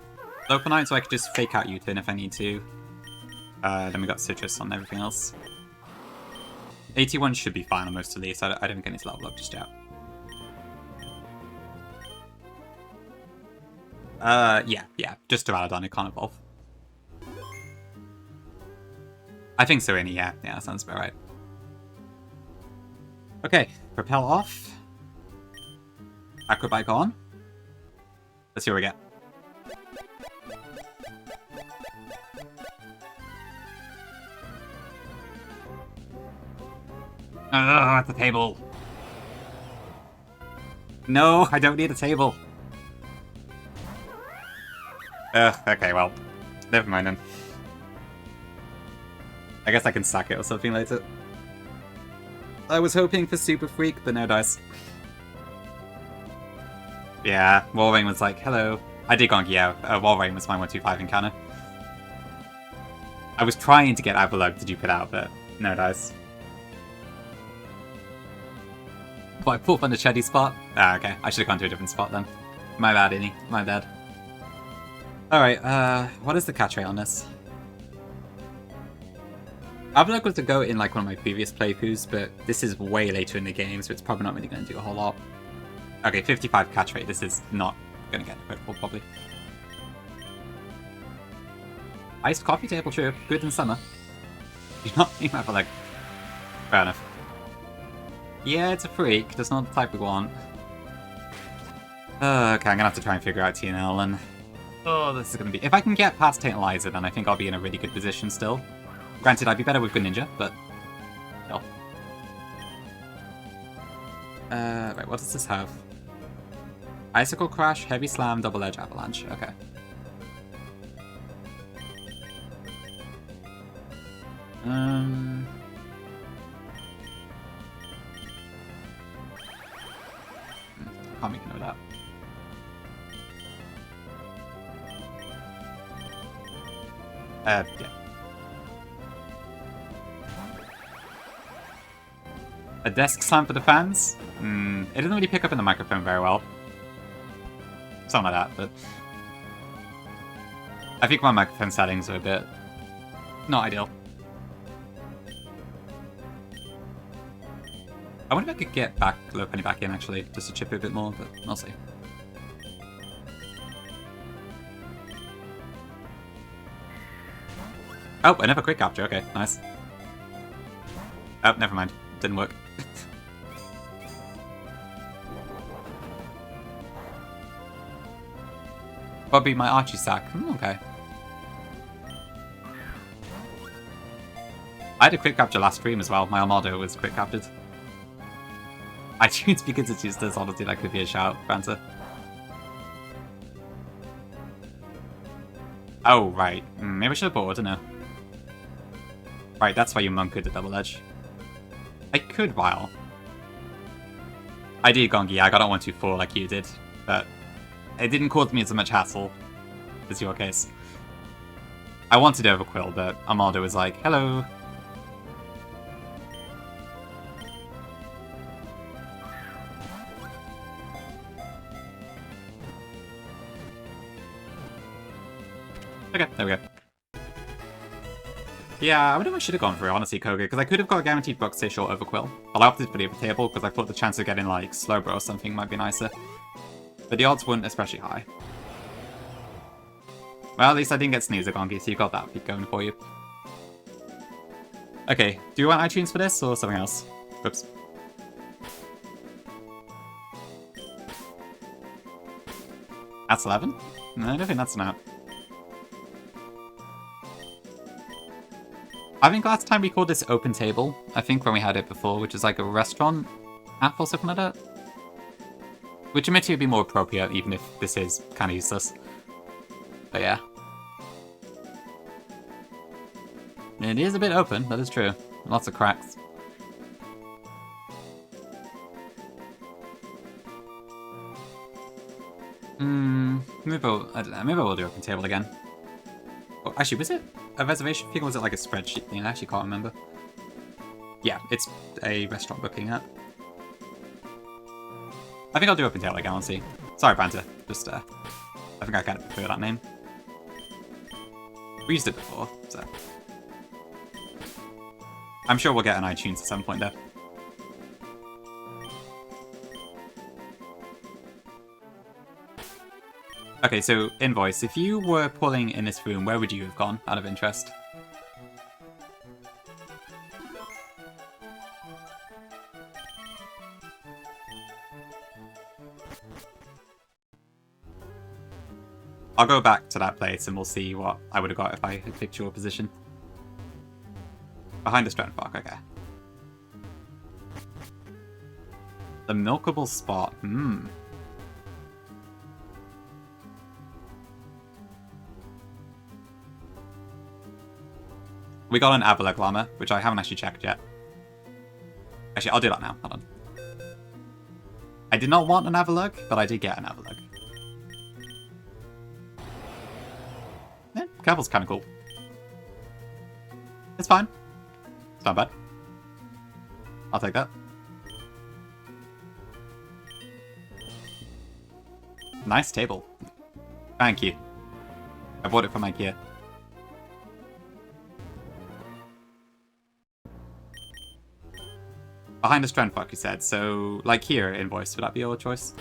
Lopunite, so I could just fake out U-turn if I need to. Then we got Citrus on everything else. 81 should be fine on most of these, so I don't think I need to level up just yet. Yeah, just Duraludon, it can't evolve. I think so, yeah, that sounds about right. Okay, Propel off. Acrobike on. Let's see what we get. At the table. No, I don't need a table. Okay, well, never mind then. I guess I can stack it or something later. I was hoping for Super Freak, but no dice. Yeah, Walrein was like, hello. I did Gongi out. Walrein was my 125 encounter. I was trying to get Avalug to dupe it out, but no dice. What, I pulled on the Cheddy spot? Ah, okay. I should have gone to a different spot then. My bad, Innie. My bad. Alright, what is the catch rate on this? Avalug was to go in like one of my previous playthroughs, but this is way later in the game, so it's probably not really going to do a whole lot. Okay, 55 catch rate. This is not going to get critical, probably. Iced coffee table, true. Good in summer. You're not being Avalug. Fair enough. Yeah, it's a freak. That's not the type we want. Okay, I'm going to have to try and figure out T&L, and... Oh, this is going to be... If I can get past Tantalizer, then I think I'll be in a really good position still. Granted, I'd be better with Greninja, but... Still. Right, what does this have? Icicle Crash, Heavy Slam, Double Edge Avalanche. Okay. Can't make a note of that. Yeah. A desk slam for the fans? It doesn't really pick up in the microphone very well. Something like that, but... I think my microphone settings are a bit... not ideal. I wonder if I could get back Lopunny back in, actually, just to chip it a bit more, but I'll see. Oh, another quick capture. Okay, nice. Oh, never mind. Didn't work. What'd be my Archie sack? Okay. I had a quick capture last stream as well. My Armado was quick captured. iTunes because it's useless. Honestly, that could be a shout, Fanta. Oh, right. Maybe I should have bought it, I don't know. Right, that's why you monk could the double edge. I could Vile. I did Gongi, I got on 124 like you did, but it didn't cause me as much hassle as your case. I wanted Overquill, but Armado was like, hello. Okay, there we go. Yeah, I wonder if I should have gone for it, honestly, Koga, because I could have got a guaranteed Buck Stitch or Overquill. I opted for the other table because I thought the chance of getting, like, Slowbro or something might be nicer. But the odds weren't especially high. Well, at least I didn't get Sneezer Gongi, so you got that going for you. Okay, do you want iTunes for this, or something else? Oops. That's 11? No, I don't think that's an app. I think last time we called this Open Table, I think when we had it before, which is like a restaurant app or something like that. Which admittedly would be more appropriate, even if this is kind of useless. But yeah. It is a bit open, that is true. Lots of cracks. Maybe we'll do Open Table again. Oh, actually, was it a reservation fee or was it like a spreadsheet thing? I actually can't remember. Yeah, it's a restaurant booking app. I think I'll do Open Table again, honestly. Sorry, Banter. Just, I think I kind of prefer that name. We used it before, so... I'm sure we'll get an iTunes at some point, though. Okay, so, Invoice, if you were pulling in this room, where would you have gone, out of interest? I'll go back to that place and we'll see what I would have got if I had picked your position. Behind the strength block, okay. The milkable spot, We got an Avalugg Llama, which I haven't actually checked yet. Actually, I'll do that now, hold on. I did not want an Avalugg, but I did get an Avalugg. Yeah, Kerbal's kind of cool. It's fine. It's not bad. I'll take that. Nice table. Thank you. I bought it from IKEA. Behind the strand fuck, you said. So, like here, Invoice, would that be your choice?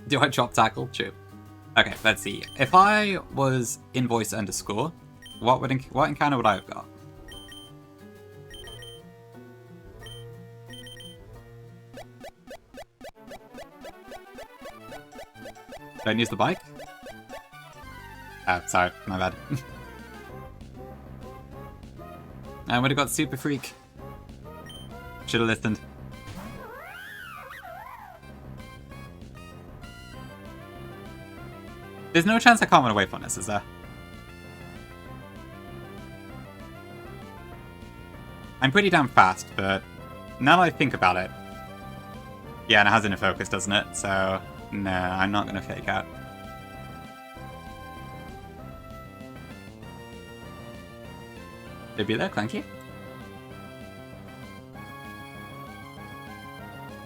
Do I drop tackle? True. Okay, let's see. If I was Invoice underscore, what encounter would I have got? Don't use the bike? Oh, sorry, my bad. I would have got Super Freak. Should have listened. There's no chance I can't run away from this, is there? I'm pretty damn fast, but now that I think about it... Yeah, and it has inner focus, doesn't it? So, no, I'm not going to fake out. They'd be there, thank you.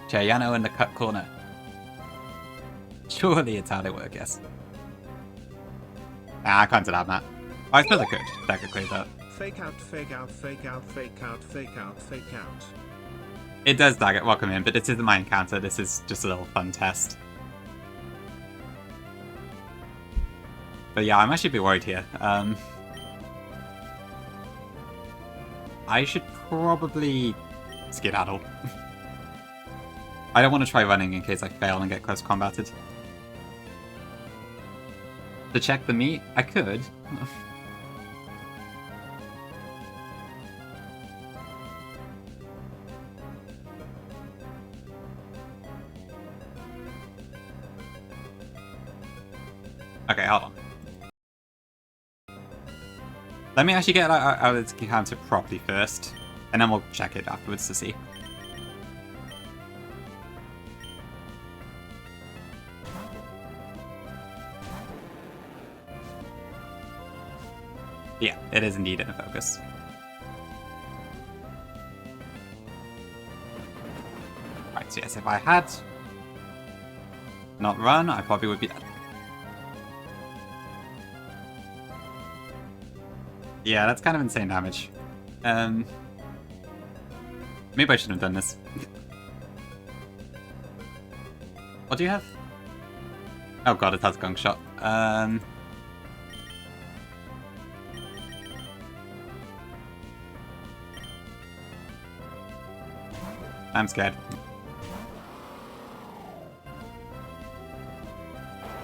Chayano in the cut corner. Surely it's how they work, yes. Nah, I can't do that, Matt. I suppose I could. That could clear that. Fake out, fake out, fake out, fake out, fake out, fake out. It does dagger. Welcome in, but this isn't my encounter. This is just a little fun test. But yeah, I'm actually a bit worried here. I should probably skedaddle. I don't want to try running in case I fail and get close combated. To check the meat? I could. Okay, hold on. Let me actually get out of its encounter properly first, and then we'll check it afterwards to see. Yeah, it is indeed in a focus. Right, so yes, if I had not run, I probably would be dead. Yeah, that's kind of insane damage. Maybe I shouldn't have done this. What do you have? Oh god, it has a gunk shot. I'm scared.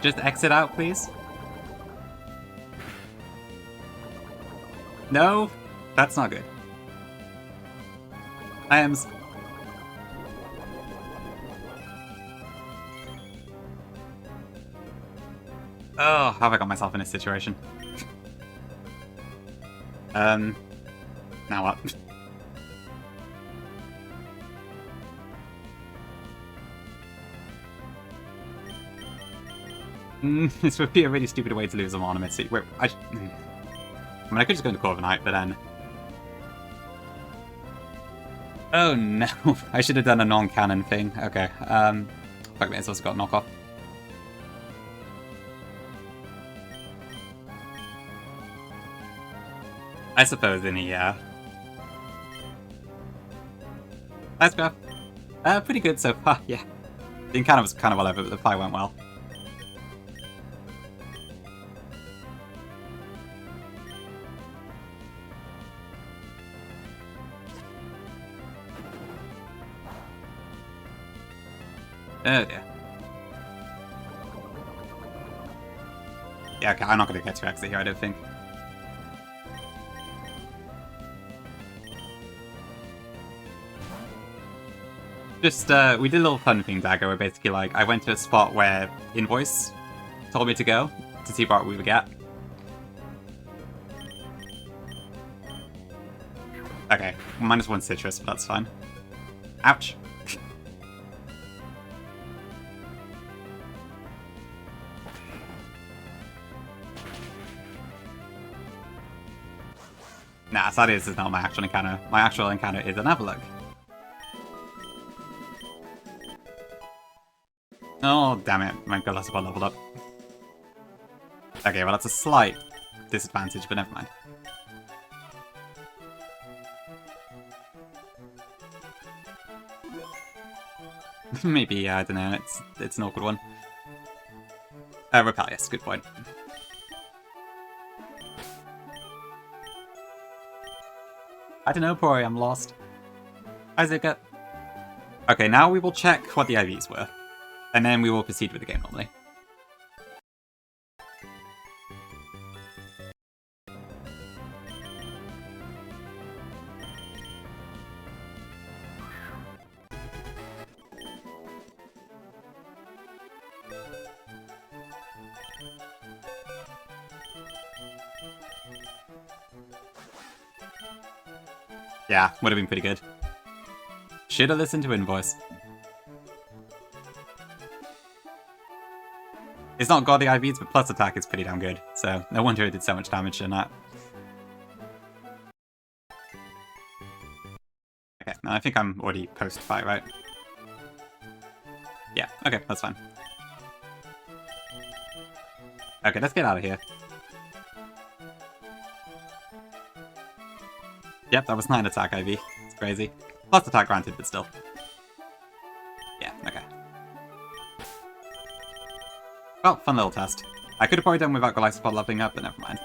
Just exit out, please. No, that's not good. I am... Oh, how have I got myself in this situation? Now what? This would be a really stupid way to lose them on a mid-seat. I mean, I could just go into Core of Night, but then... Oh no, I should have done a non-canon thing. Okay, fuck me, it's also got knockoff. I suppose in a, Let's go. Pretty good so far, yeah. The encounter was kind of all over, but the fight went well. Oh dear. Yeah, okay, I'm not going to get to exit here, I don't think. Just, we did a little fun thing, Dagger, where basically, like, I went to a spot where Invoice told me to go to see what we would get. Okay, -1 citrus, but that's fine. Ouch. Nah, sadly this is not my actual encounter. My actual encounter is an Avalok. Oh, damn it. My god, that's about leveled up. Okay, well that's a slight disadvantage, but never mind. Maybe, I don't know, it's an awkward one. Repel, yes, good point. I don't know, Pori, I'm lost. Isaac, okay, now we will check what the IVs were. And then we will proceed with the game normally. Yeah, would have been pretty good. Should have listened to Invoice. It's not godly IVs, but plus attack is pretty damn good. So no wonder it did so much damage in that. Okay, now I think I'm already post-fight, right? Yeah, okay, that's fine. Okay, let's get out of here. Yep, that was 9 attack IV. It's crazy. Plus attack granted, but still. Well, fun little test. I could have probably done without Galaxopod leveling up, but never mind.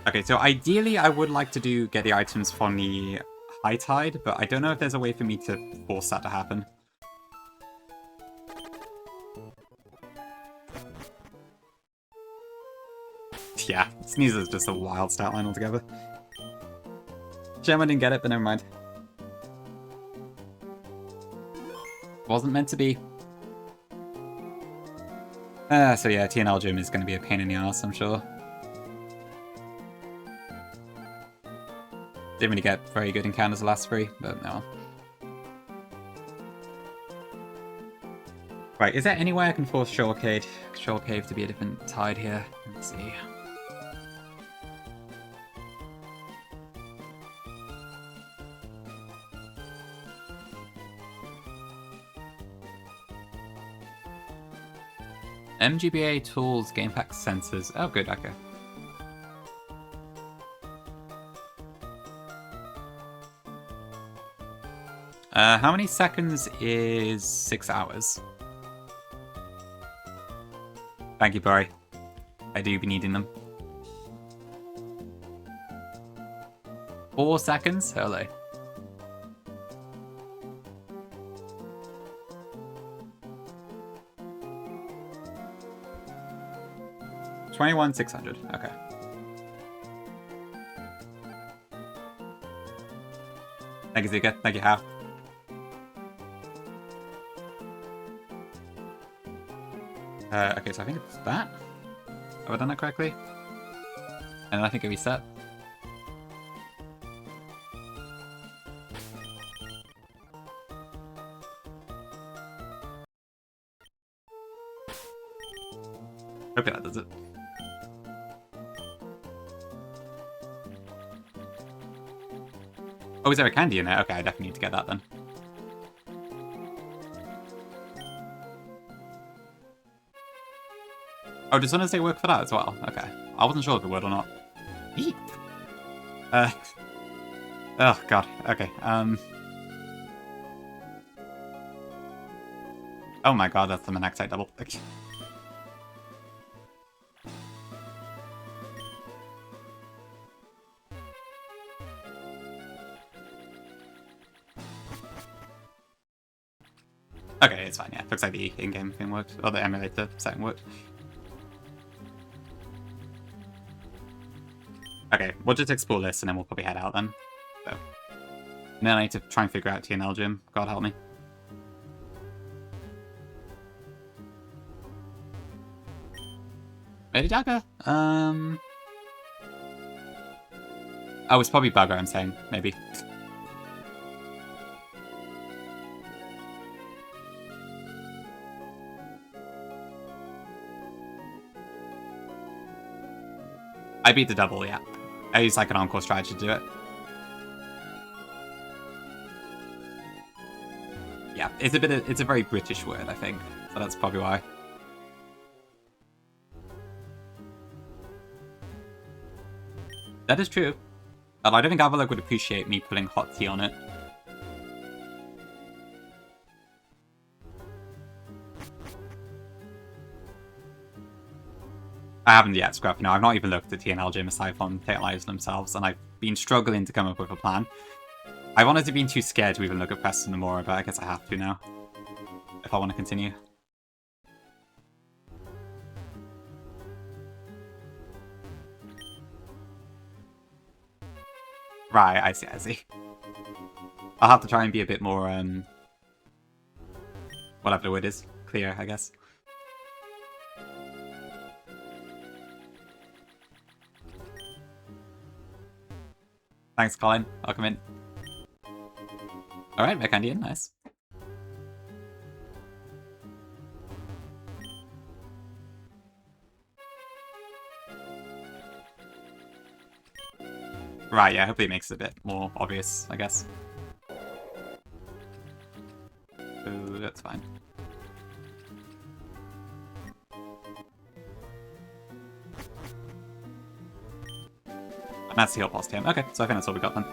Okay, so ideally I would like to get the items from the High Tide, but I don't know if there's a way for me to force that to happen. Yeah, Sneeze is just a wild stat line altogether. Shame I didn't get it, but never mind. Wasn't meant to be. So yeah, T&L Gym is going to be a pain in the ass, I'm sure. Didn't really get very good encounters the last 3, but no. Right, is there any way I can force Shoal Cave to be a different tide here? Let's see. MGBA tools, game pack sensors. Oh, good, okay. How many seconds is 6 hours? Thank you, Barry. I do be needing them. 4 seconds? Hello. $21,600. Okay. Thank you, Zika. Thank you, Hal. Okay, so I think it's that. Have I done that correctly? And then I think it reset. Okay, that does it. Oh, is there a candy in there? Okay, I definitely need to get that then. Oh, does Wednesday work for that as well? Okay. I wasn't sure if it would or not. Eep. Oh, God. Okay. Oh my God, that's the Monexite double. Okay, it's fine, yeah. Looks like the in-game thing worked. Or the emulator setting worked. Okay, we'll just explore this and then we'll probably head out then. So. And then I need to try and figure out T&L Gym. God help me. Lady Dagger? Oh, it's probably Bugger, I'm saying. Maybe. I beat the double, yeah. I use like an encore strategy to do it. Yeah, it's a very British word, I think. So that's probably why. That is true. But I don't think Avalok would appreciate me putting hot tea on it. I haven't yet, Scruff. No, I've not even looked at T&L Gym aside from Tail themselves, and I've been struggling to come up with a plan. I've honestly been too scared to even look at Preston and Mora, but I guess I have to now. If I want to continue. Right, I see, I see. I'll have to try and be a bit more, whatever the word is, clear, I guess. Thanks, Colin. I'll come in. Alright, Mecandian, nice. Right, yeah, hopefully it makes it a bit more obvious, I guess. Oh, that's fine. That's the heal pulse TM. Okay, so I think that's all we got then.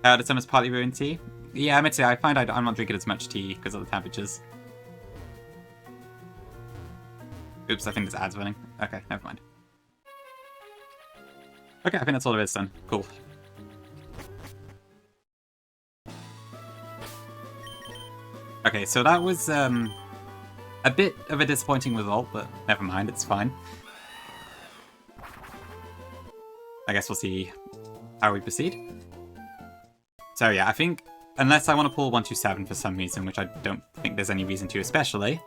The summer's partly ruined tea. Yeah, I meant to say, I find I'm not drinking as much tea because of the temperatures. Oops, I think this ad's running. Okay, never mind. Okay, I think that's all there is then. Cool. Okay, so that was a bit of a disappointing result, but never mind, it's fine. I guess we'll see how we proceed. So yeah, I think, unless I want to pull 127 for some reason, which I don't think there's any reason to especially,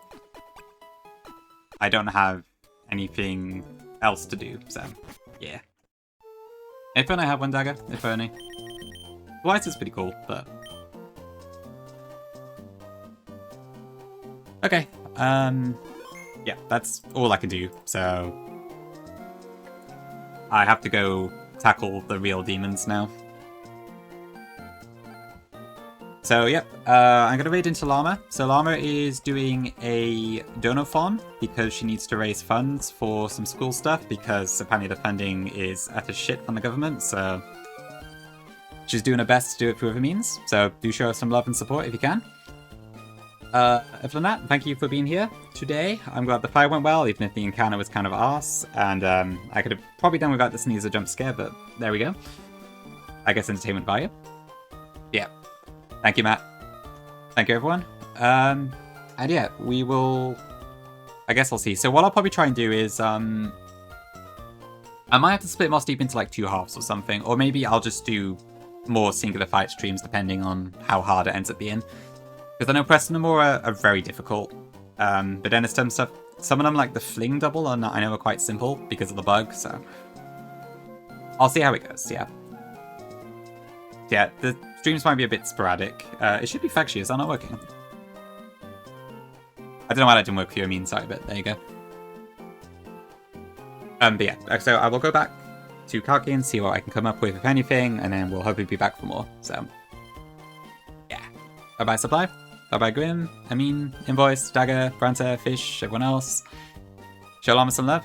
I don't have anything else to do, so yeah. If only I have one dagger, if only. White is pretty cool, but... Okay, yeah, that's all I can do, so... I have to go tackle the real demons now. So, yep, I'm gonna raid into Llama. So Llama is doing a donathon because she needs to raise funds for some school stuff because apparently the funding is utter shit from the government, so... She's doing her best to do it through other means, so do show her some love and support if you can. Other than that, thank you for being here today. I'm glad the fight went well, even if the encounter was kind of arse, and I could have probably done without the sneezer jump scare, but there we go. I guess entertainment value. Yeah. Thank you, Matt. Thank you, everyone. And yeah, we will... I guess I'll see. So what I'll probably try and do is, I might have to split Moss Deep into like 2 halves or something, or maybe I'll just do more singular fight streams depending on how hard it ends up being. Because I know Preston and Moore are very difficult, but then there's some stuff, some of them like the fling double I know are quite simple because of the bug, so... I'll see how it goes, yeah. Yeah, the streams might be a bit sporadic. It should be factually, is that not working? I don't know why that didn't work for you, sorry, but there you go. But yeah, so I will go back to Kalki and see what I can come up with, if anything, and then we'll hopefully be back for more, so... Yeah. Bye-bye, Supply. Bye-bye, Grim, Invoice, Dagger, Branta, Fish, everyone else. Show Llama some love,